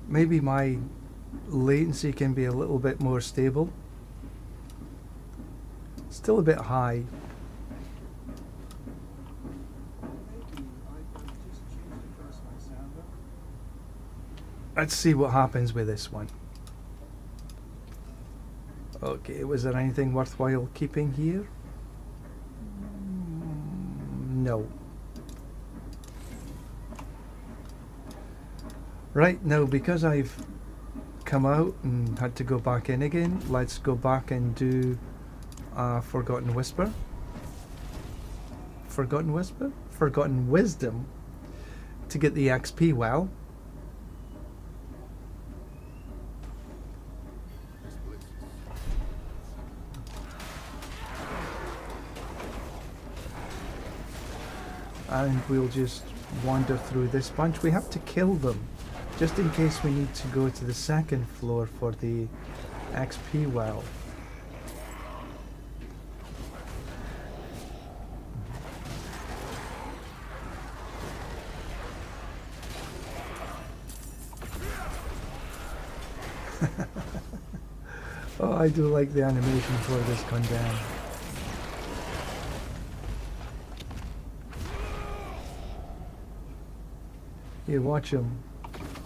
Maybe my latency can be a little bit more stable. Still a bit high. Let's see what happens with this one. Okay, was there anything worthwhile keeping here? No. Right, now because I've come out and had to go back in again, let's go back and do Forgotten Whisper. Forgotten Whisper? Forgotten Wisdom to get the XP well. And we'll just wander through this bunch. We have to kill them just in case we need to go to the second floor for the XP well. Oh, I do like the animation for this Condemn. Here, watch him.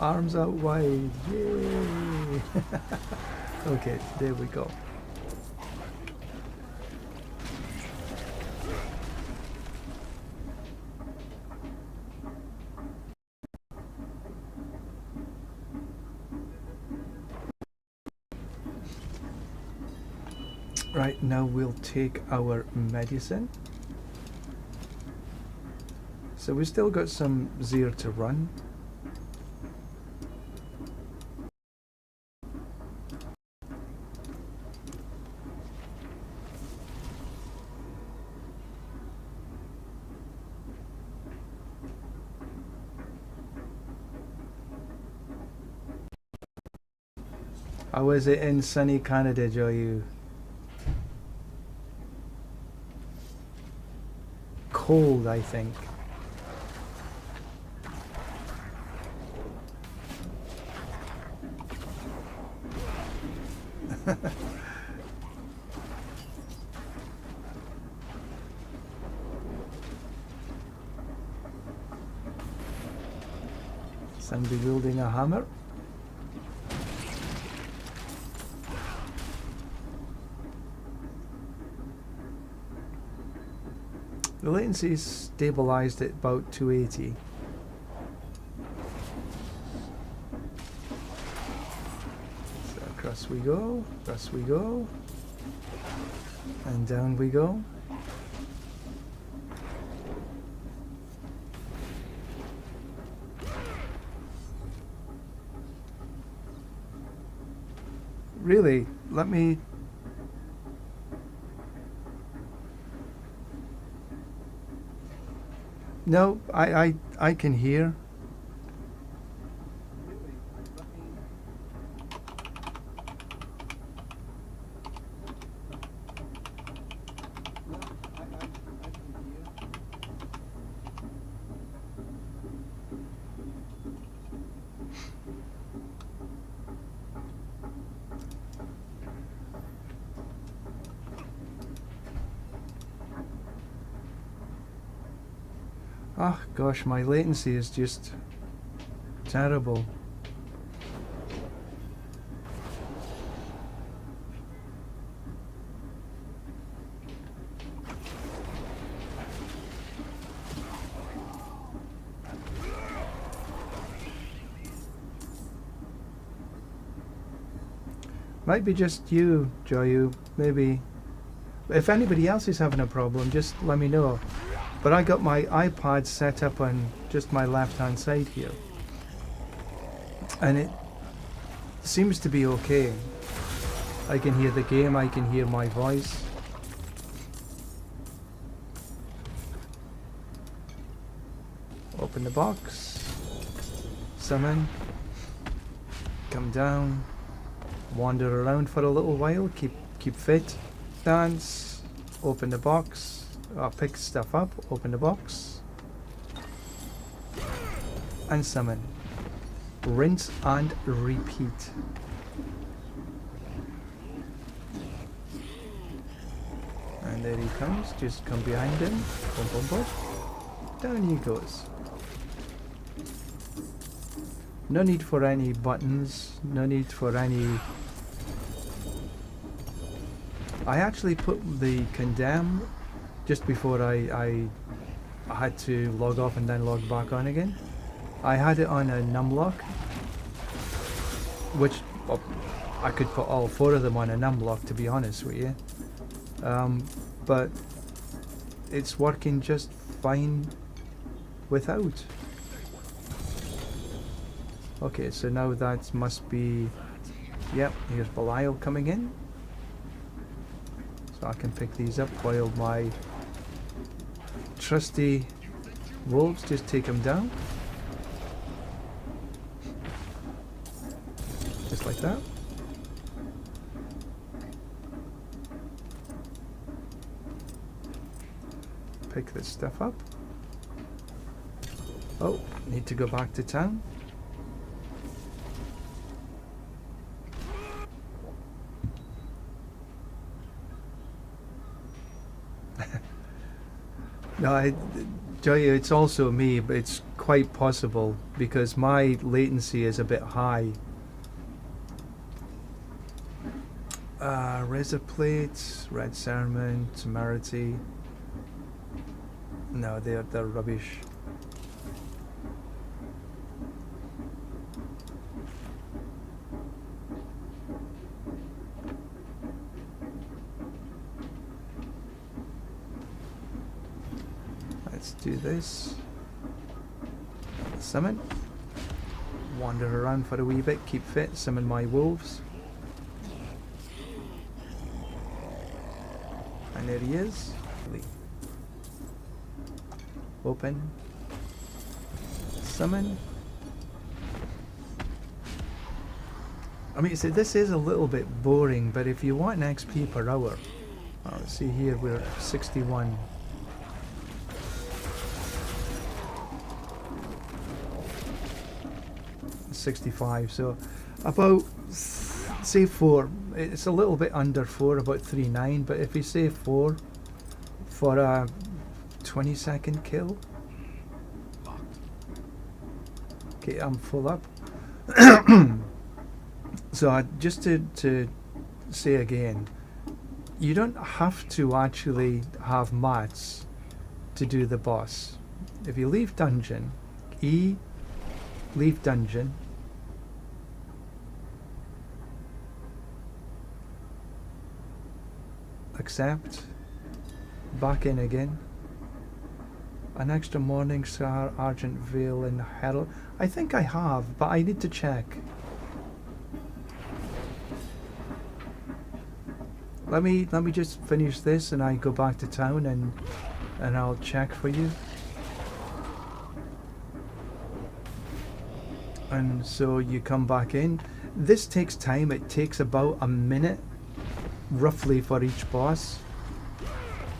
Arms out wide. Yay! Okay, there we go. Right, now we'll take our medicine. So we've still got some Zir to run. How is it in sunny Canada, Joyu? Cold, I think. Somebody wielding a hammer. The latency is stabilized at about 280. So across we go, and down we go. Really, let me... No, I can hear. Oh gosh, my latency is just terrible. Might be just you, Joyu, maybe. If anybody else is having a problem, just let me know. But I got my iPad set up on just my left-hand side here. And it seems to be okay. I can hear the game, I can hear my voice. Open the box. Summon. Come down. Wander around for a little while, keep fit. Dance. Open the box. Pick stuff up, open the box, and summon. Rinse and repeat. And there he comes, just come behind him, boom boom boom, down he goes. No need for any buttons, no need for any... I actually put the condemn just before I had to log off and then log back on again. I had it on a numlock, which I could put all four of them on a numlock, to be honest with you. But it's working just fine without. Okay, so now that must be... Yep, here's Belial coming in. So I can pick these up while my trusty wolves just take them down. Just like that. Pick this stuff up. Oh, need to go back to town. No, Joya, it's also me, but it's quite possible because my latency is a bit high. Razor plates, red salmon, temerity. No, they're rubbish. Let's do this. Summon. Wander around for a wee bit, keep fit, summon my wolves. And there he is. Open. Summon. I mean, so this is a little bit boring, but if you want an XP per hour, let's see here, we're 61. $65, so about, say 4. It's a little bit under 4, about 3.9, but if you say 4 for a 20-second kill. Okay, I'm full up. So just to say again, you don't have to actually have mats to do the boss. If you leave dungeon, leave dungeon, accept, back in again, an extra Morning Star, Argent Veil and Herald. I think I have, but I need to check. Let me just finish this and I go back to town and I'll check for you. And so you come back in. This takes time. It takes about a minute roughly for each boss.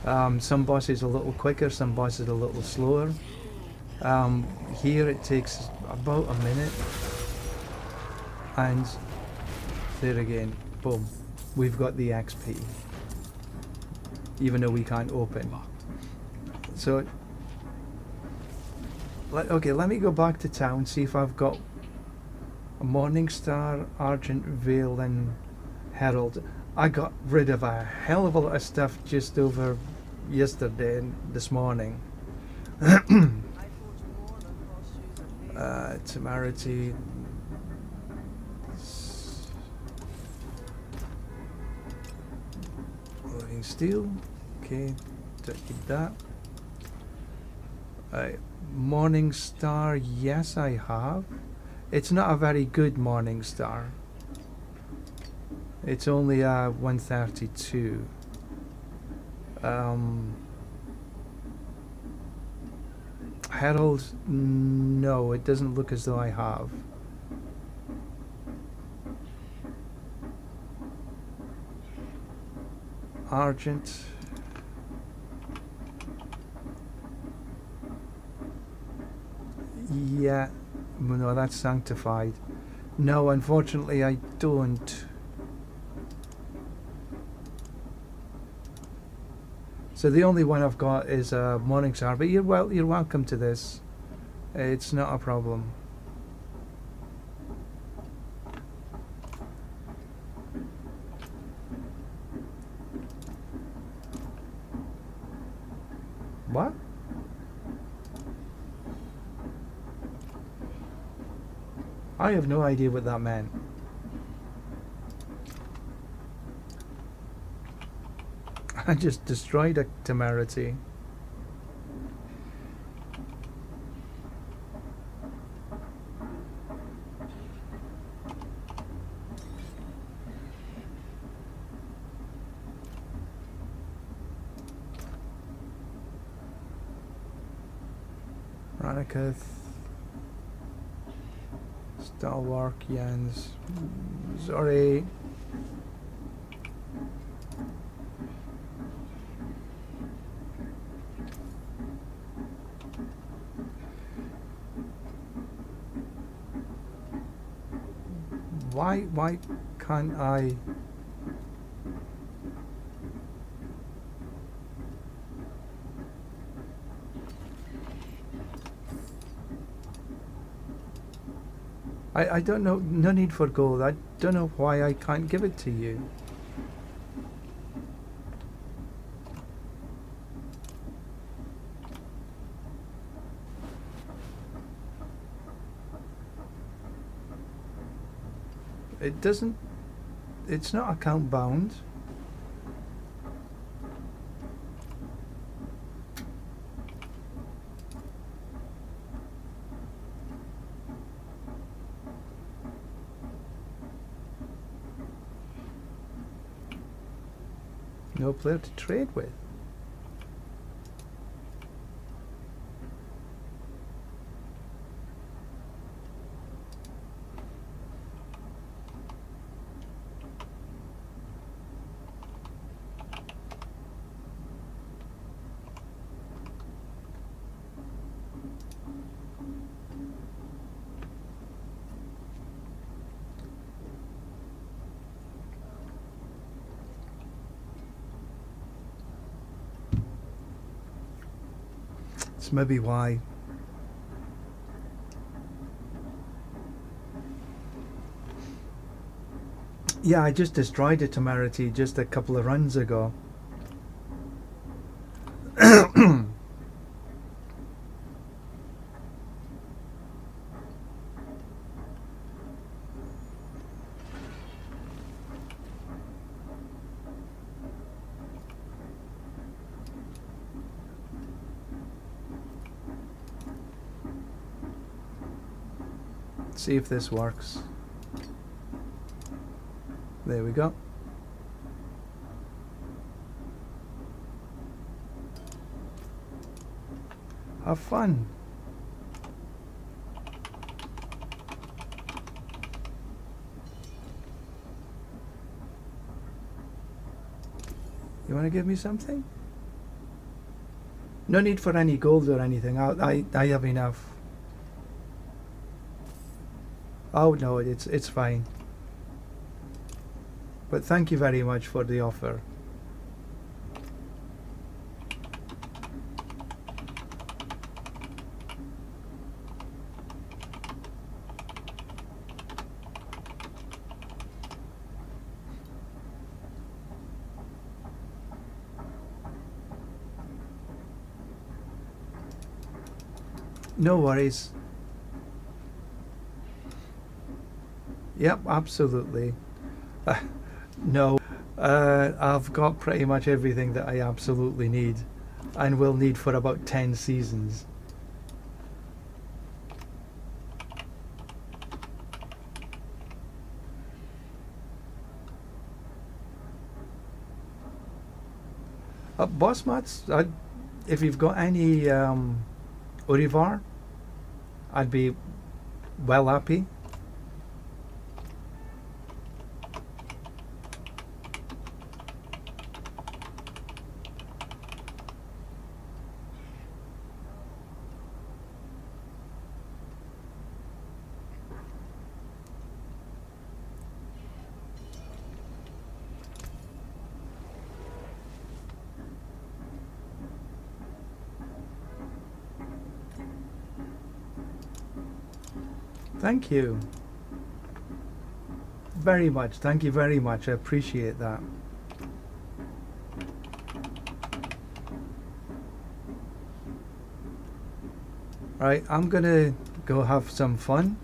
Some bosses a little quicker, some bosses a little slower. Here it takes about a minute. And there again, boom, we've got the XP. Even though we can't open. So, okay, let me go back to town, see if I've got a Morning Star, Argent Veil and Herald. I got rid of a hell of a lot of stuff just over yesterday and this morning. Temerity. Loading steel. Okay, don't keep that. Morning Star, yes I have. It's not a very good Morning Star. It's only 132. Herald, no, it doesn't look as though I have. Argent. Yeah, no, that's sanctified. No, unfortunately I don't. So the only one I've got is Morning Star, but you're welcome to this. It's not a problem. What? I have no idea what that meant. I just destroyed a temerity. Ranikath. Stalwark, Jans. Sorry. Why can't I? I don't know. No need for gold. I don't know why I can't give it to you. It doesn't. It's not account bound. No player to trade with. It's maybe why. Yeah, I just destroyed a temerity just a couple of runs ago. See if this works. There we go. Have fun. You want to give me something? No need for any gold or anything. I have enough. Oh no, it's fine. But thank you very much for the offer. No worries. Yep, absolutely. No, I've got pretty much everything that I absolutely need and will need for about 10 seasons. Boss mats, if you've got any Urivar, I'd be well happy. Thank you very much. Thank you very much. I appreciate that. Right, I'm gonna go have some fun.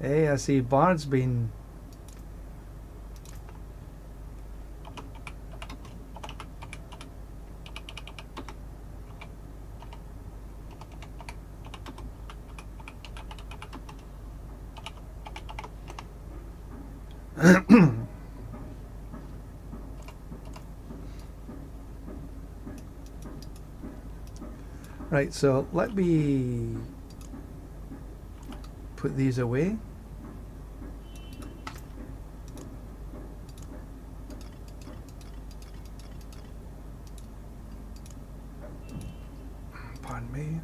Hey, I see Bard's been right, so let me put these away. Pardon me.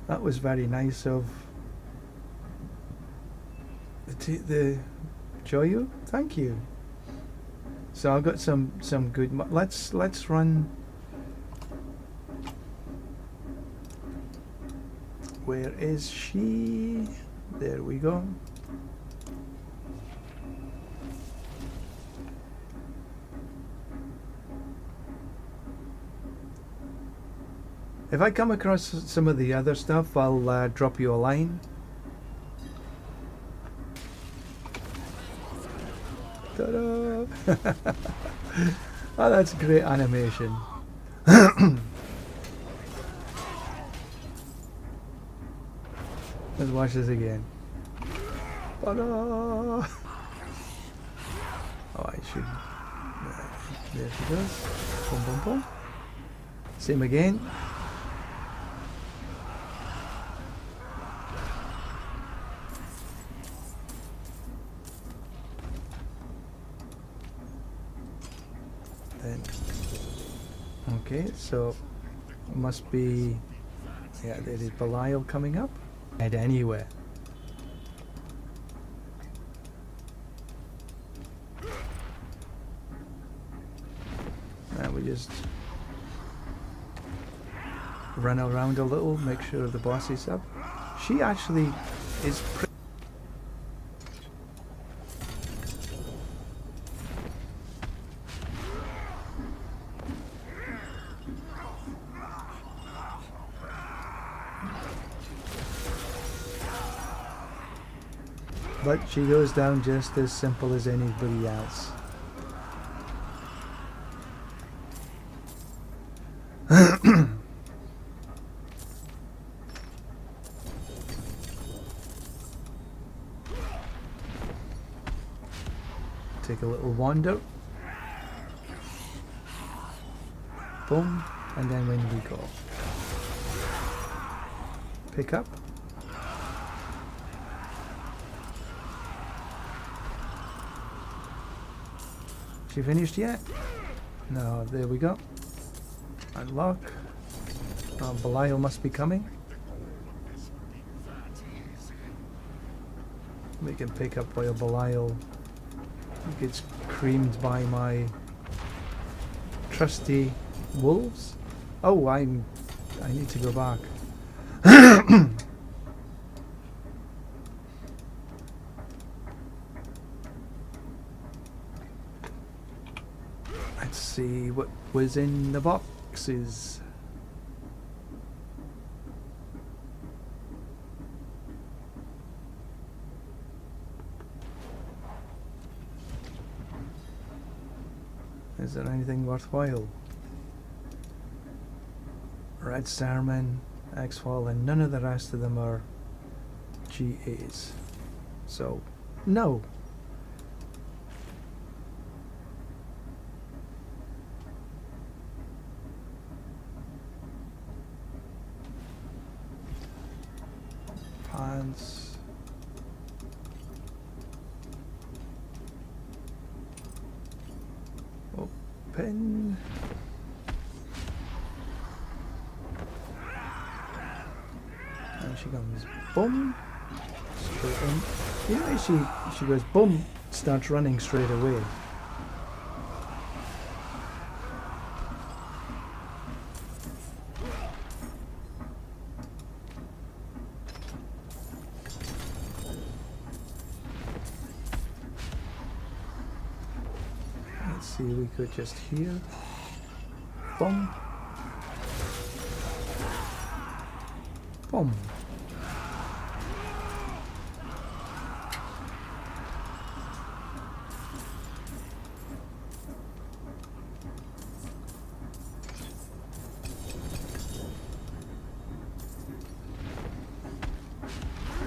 That was very nice of the Joyu. Thank you. So I've got some good. Let's run. Where is she? There we go. If I come across some of the other stuff, I'll drop you a line. Ta-da! Oh, that's great animation. Let's watch this again. Ta-da! Oh, I should. There she goes. Boom, boom, boom. Same again. Then. Okay, so must be. Yeah, there is Belial coming up. Head anywhere. And we just run around a little, make sure the boss is up. She actually is but she goes down just as simple as anybody else. Take a little wander. Boom, and then when we go. Pick up. She finished yet? No, there we go. Unlock. Belial must be coming. We can pick up while Belial gets creamed by my trusty wolves. Oh, I need to go back. Let's see what was in the boxes. Is there anything worthwhile? Red Starman, X-Fall, and none of the rest of them are GAs. So, no. Pants. Open. And she comes, boom, straight in. You know, she goes, boom, starts running straight away. Let's see, we could just hear, boom, boom.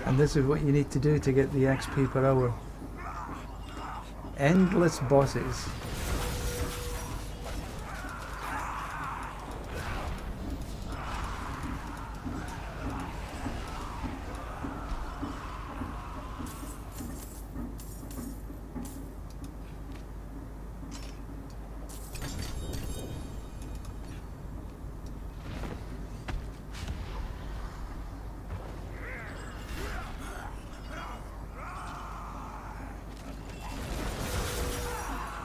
And this is what you need to do to get the XP per hour. Endless bosses.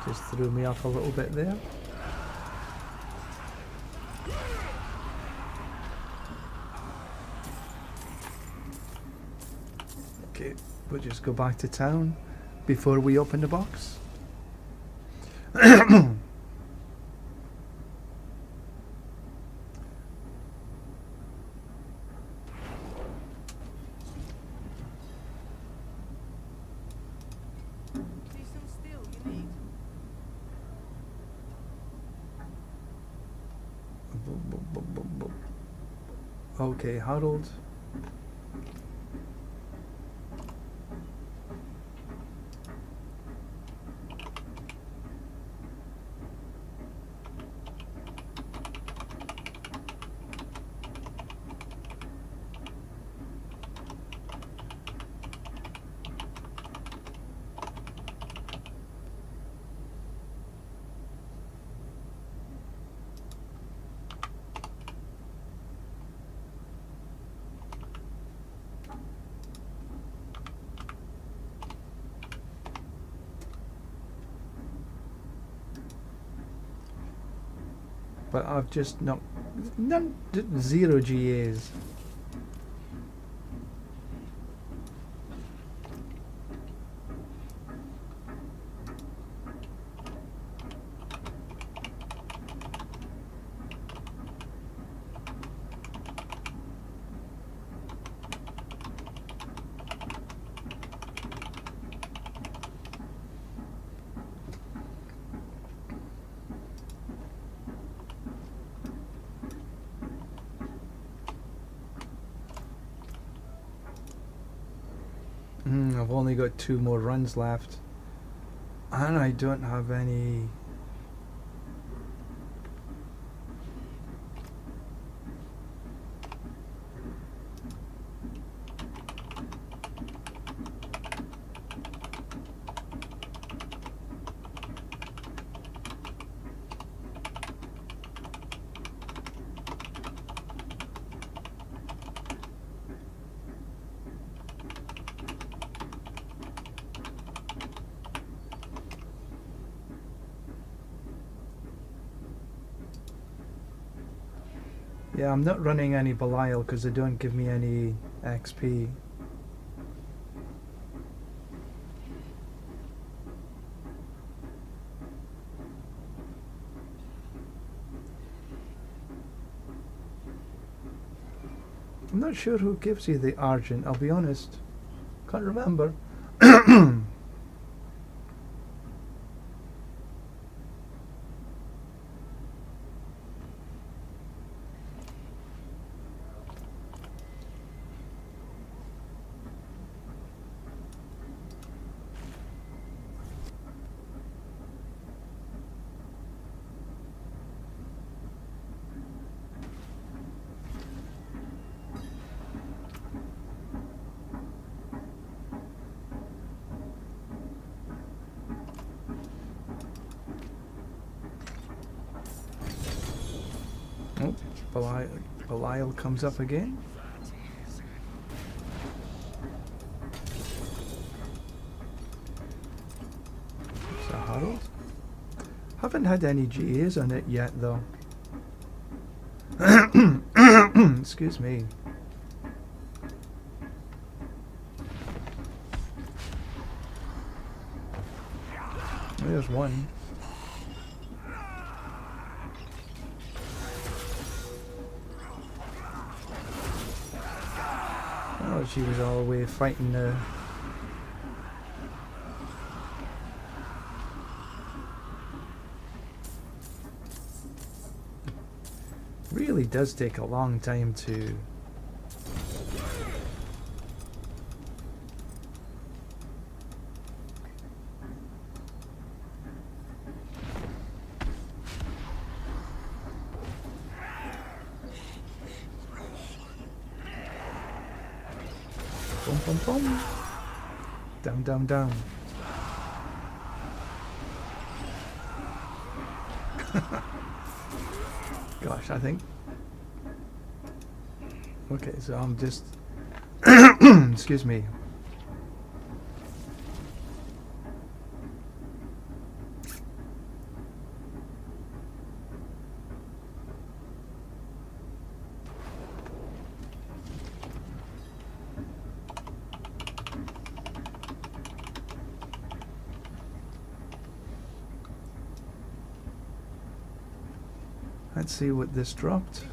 Just threw me off a little bit there. Okay, we'll just go back to town before we open the box. Okay, Harold. But I've just zero GAs. I've only got 2 more runs left, and I don't have any. Yeah, I'm not running any Belial because they don't give me any XP. I'm not sure who gives you the Argent, I'll be honest. Can't remember. Oh, Belial comes up again. Is that Harold? Haven't had any GAs on it yet though. Excuse me. There's one. Oh, she was all the way fighting the... Really does take a long time to... Boom, boom, boom. Down, down, down. Gosh, I think... Okay, so I'm just... Excuse me. Let's see what this dropped.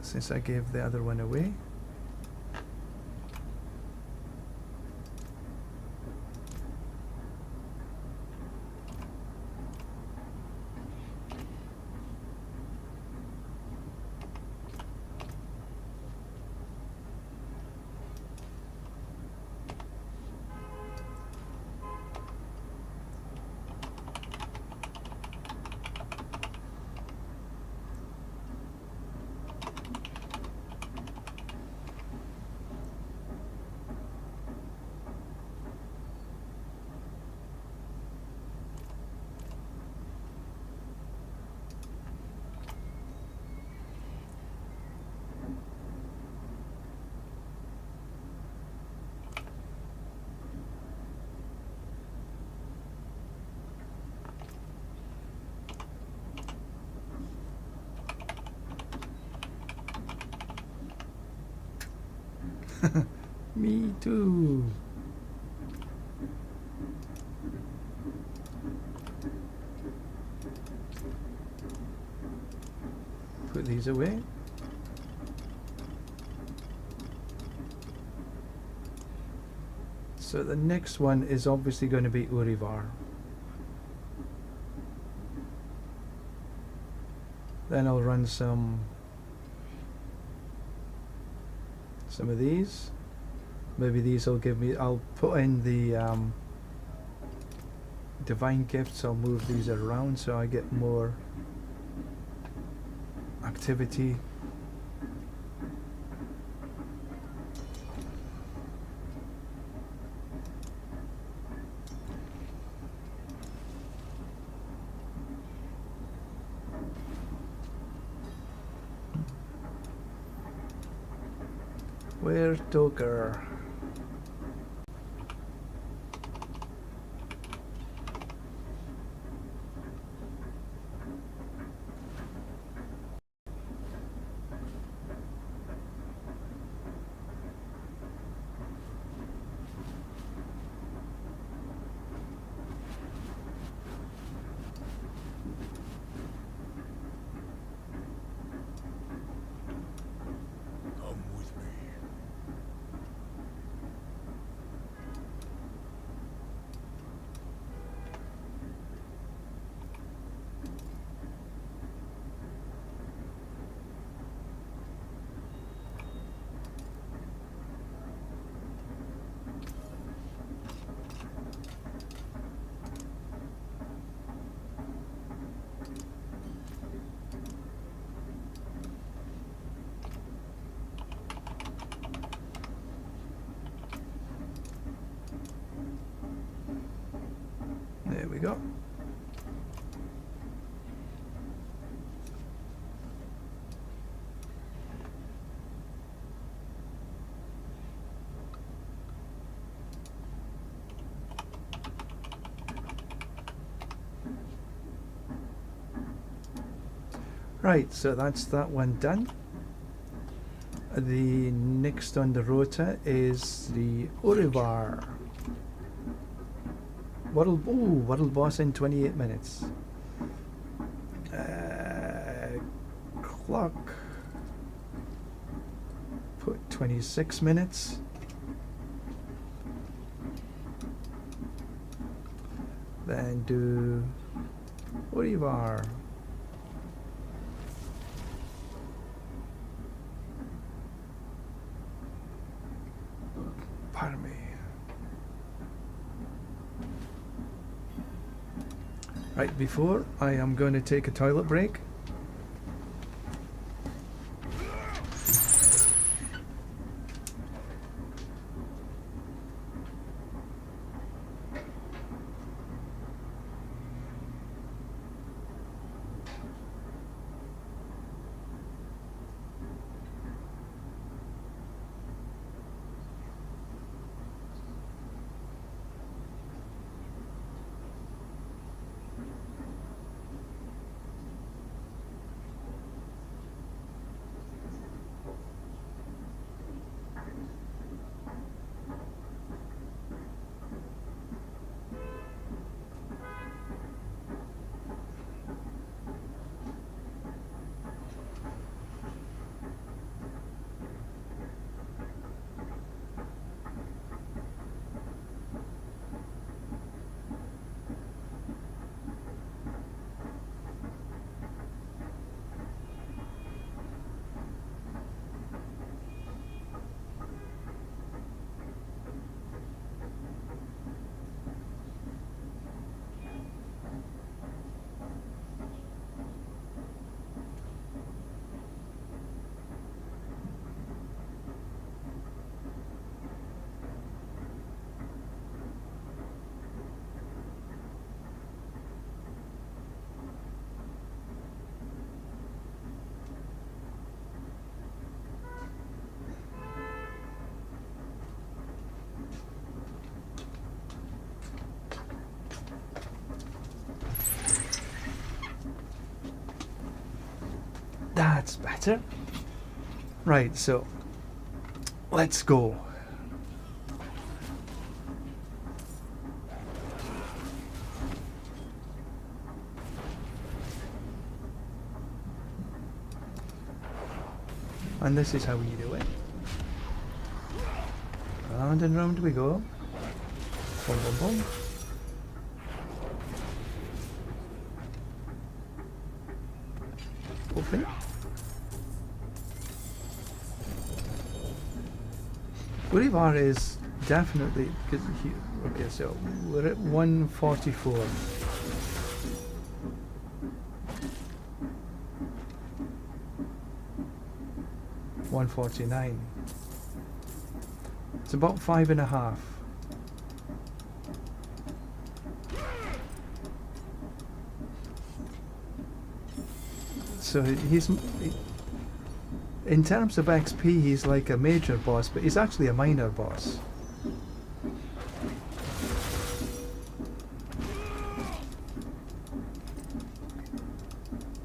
Since I gave the other one away. Me too. Put these away. So the next one is obviously going to be Urivar. Then I'll run some of these. Maybe these will give me, I'll put in the divine gifts. I'll move these around so I get more activity. Where's Toker? There we go. Right, so that's that one done. The next on the rota is the Urivar. World boss in 28 minutes. Clock. Put 26 minutes. Then do Urivar. Pardon me. Right, before I am going to take a toilet break. That's better. Right, so let's go. And this is how you do it. Round and round we go. Boom, boom, boom. Open. Urivar is definitely because okay, so we're at 144. $149. It's about 5.5. So in terms of XP, he's like a major boss, but he's actually a minor boss.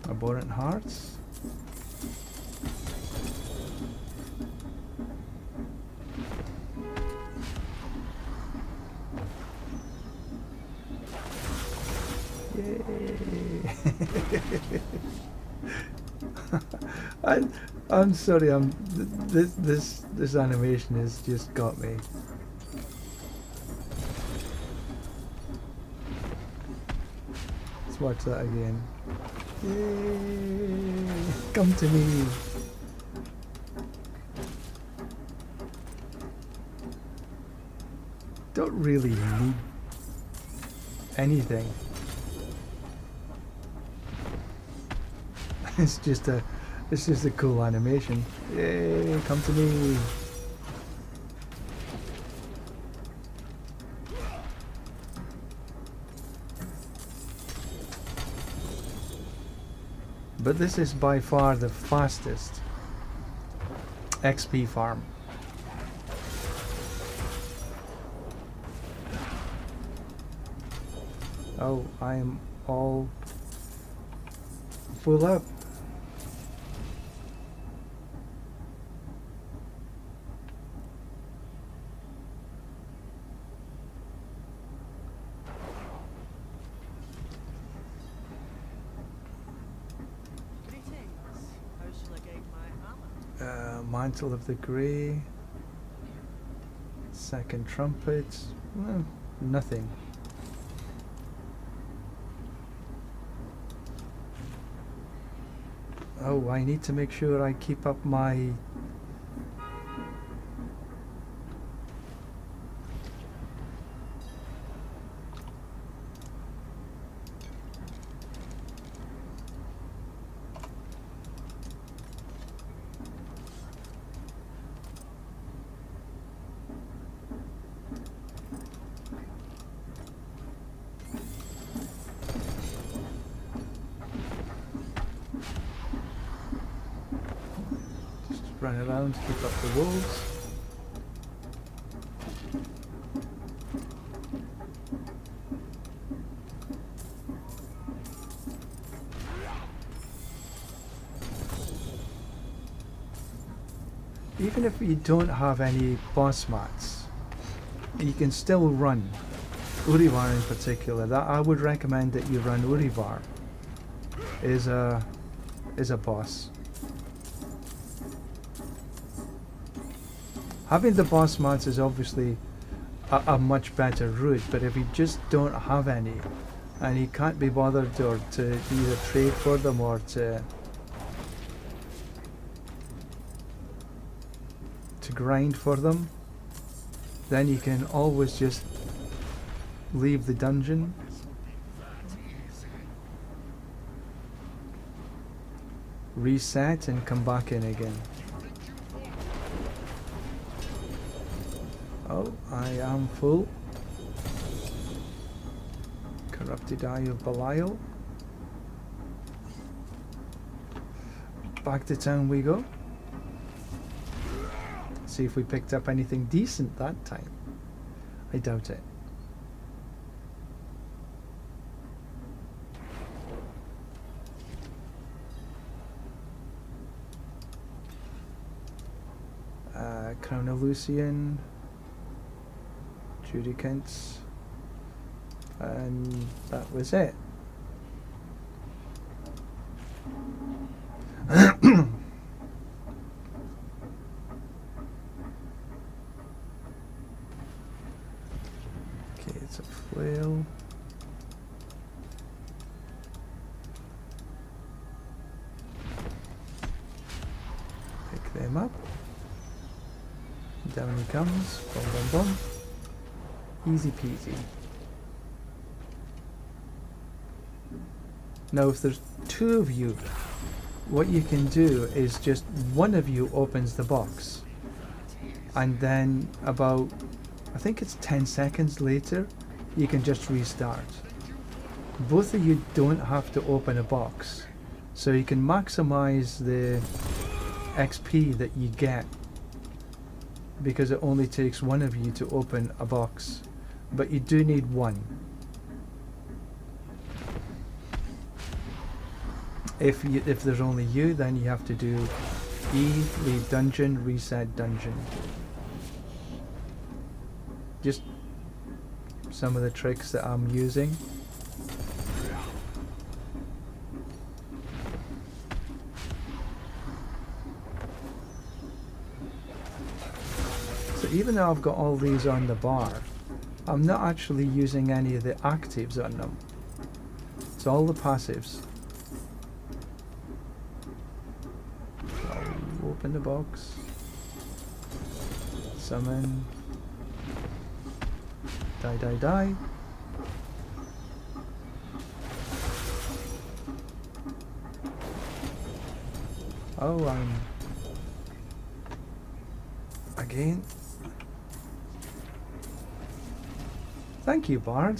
Abhorrent Hearts. I'm sorry. This animation has just got me. Let's watch that again. Yay! Come to me. Don't really need anything. It's just a cool animation. Yay, come to me. But this is by far the fastest XP farm. Oh, I am all full up. Mantle of the Grey. Second trumpet. Well, nothing. Oh, I need to make sure I keep up my... Run around, keep up the wolves. Even if you don't have any boss mats, you can still run. Urivar in particular, that I would recommend that you run Urivar. Is a boss. Having the boss mats is obviously a much better route, but if you just don't have any, and you can't be bothered or to either trade for them or to grind for them, then you can always just leave the dungeon, reset and come back in again. Oh, I am full. Corrupted Eye of Belial. Back to town we go. See if we picked up anything decent that time. I doubt it. Crown of Lucian, Judicants, and that was it. Okay, it's a flail. Pick them up. Down he comes. Boom, boom, boom. Easy peasy. Now if there's two of you, what you can do is just one of you opens the box, and then about, I think it's 10 seconds later, you can just restart. Both of you don't have to open a box, so you can maximize the XP that you get, because it only takes one of you to open a box, but you do need one. If there's only you, then you have to do E, leave dungeon, reset dungeon. Just some of the tricks that I'm using. So even though I've got all these on the bar, I'm not actually using any of the actives on them. It's all the passives. Open the box, summon, die. Oh, I'm again. Thank you, Bard.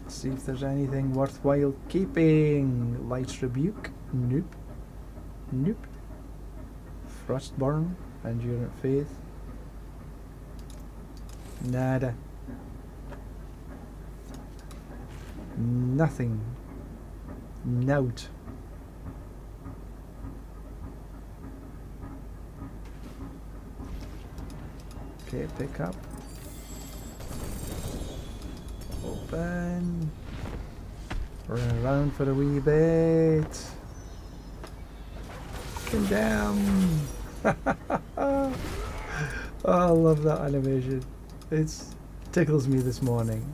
See if there's anything worthwhile keeping. Light's Rebuke, nope. Frostburn, Endurant Faith, nada. Nothing. Nout. Okay, pick up. Open. Run around for a wee bit. Condemn. Oh, I love that animation. It tickles me this morning.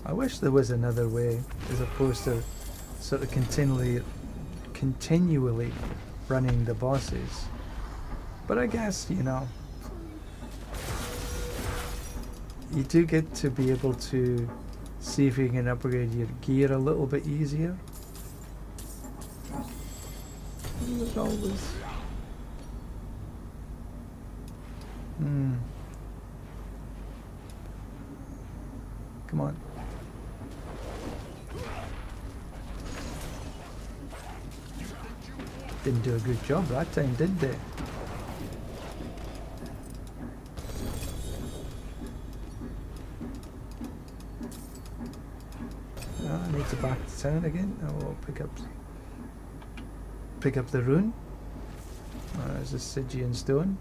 I wish there was another way, as opposed to sort of continually running the bosses. But I guess, you know, you do get to be able to see if you can upgrade your gear a little bit easier. There's always... Come on. Didn't do a good job that time, did they? I need to back to town again. I'll pick up the rune. There's a Stygian stone.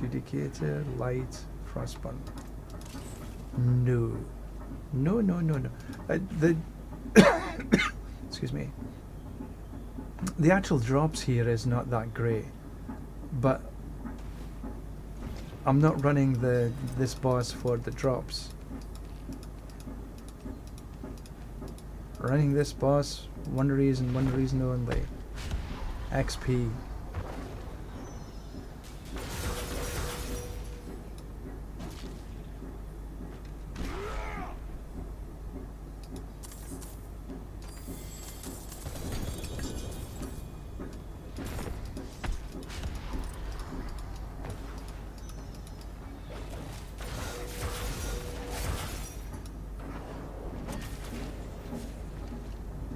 Adjudicator, light, frostburn. No. The excuse me. The actual drops here is not that great, but I'm not running this boss for the drops. Running this boss, one reason only. XP.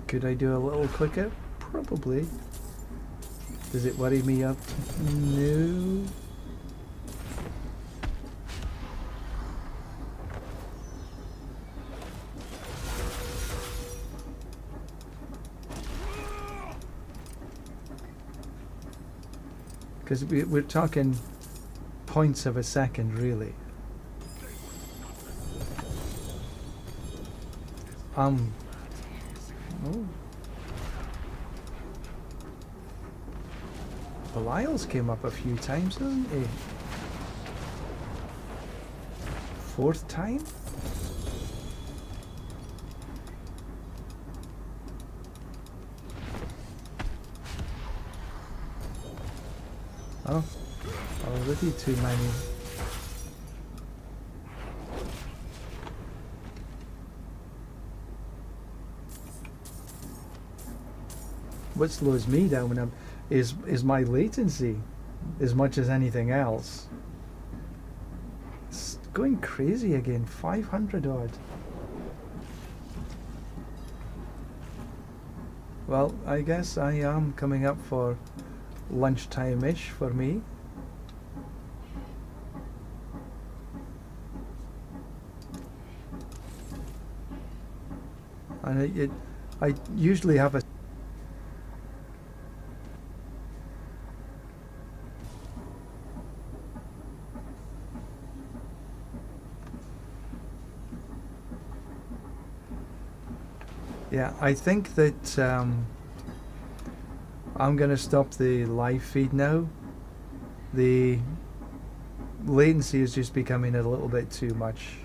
Could I do a little quicker? Probably. Does it worry me up? No. Because we're talking points of a second, really. Oh. Belial's came up a few times, hasn't he? Fourth time? Oh, already too many. What slows me down when is my latency, as much as anything else. It's going crazy again. 500 odd. Well, I guess I am coming up for lunchtime-ish for me. And I usually have a yeah, I think that I'm going to stop the live feed now. The latency is just becoming a little bit too much.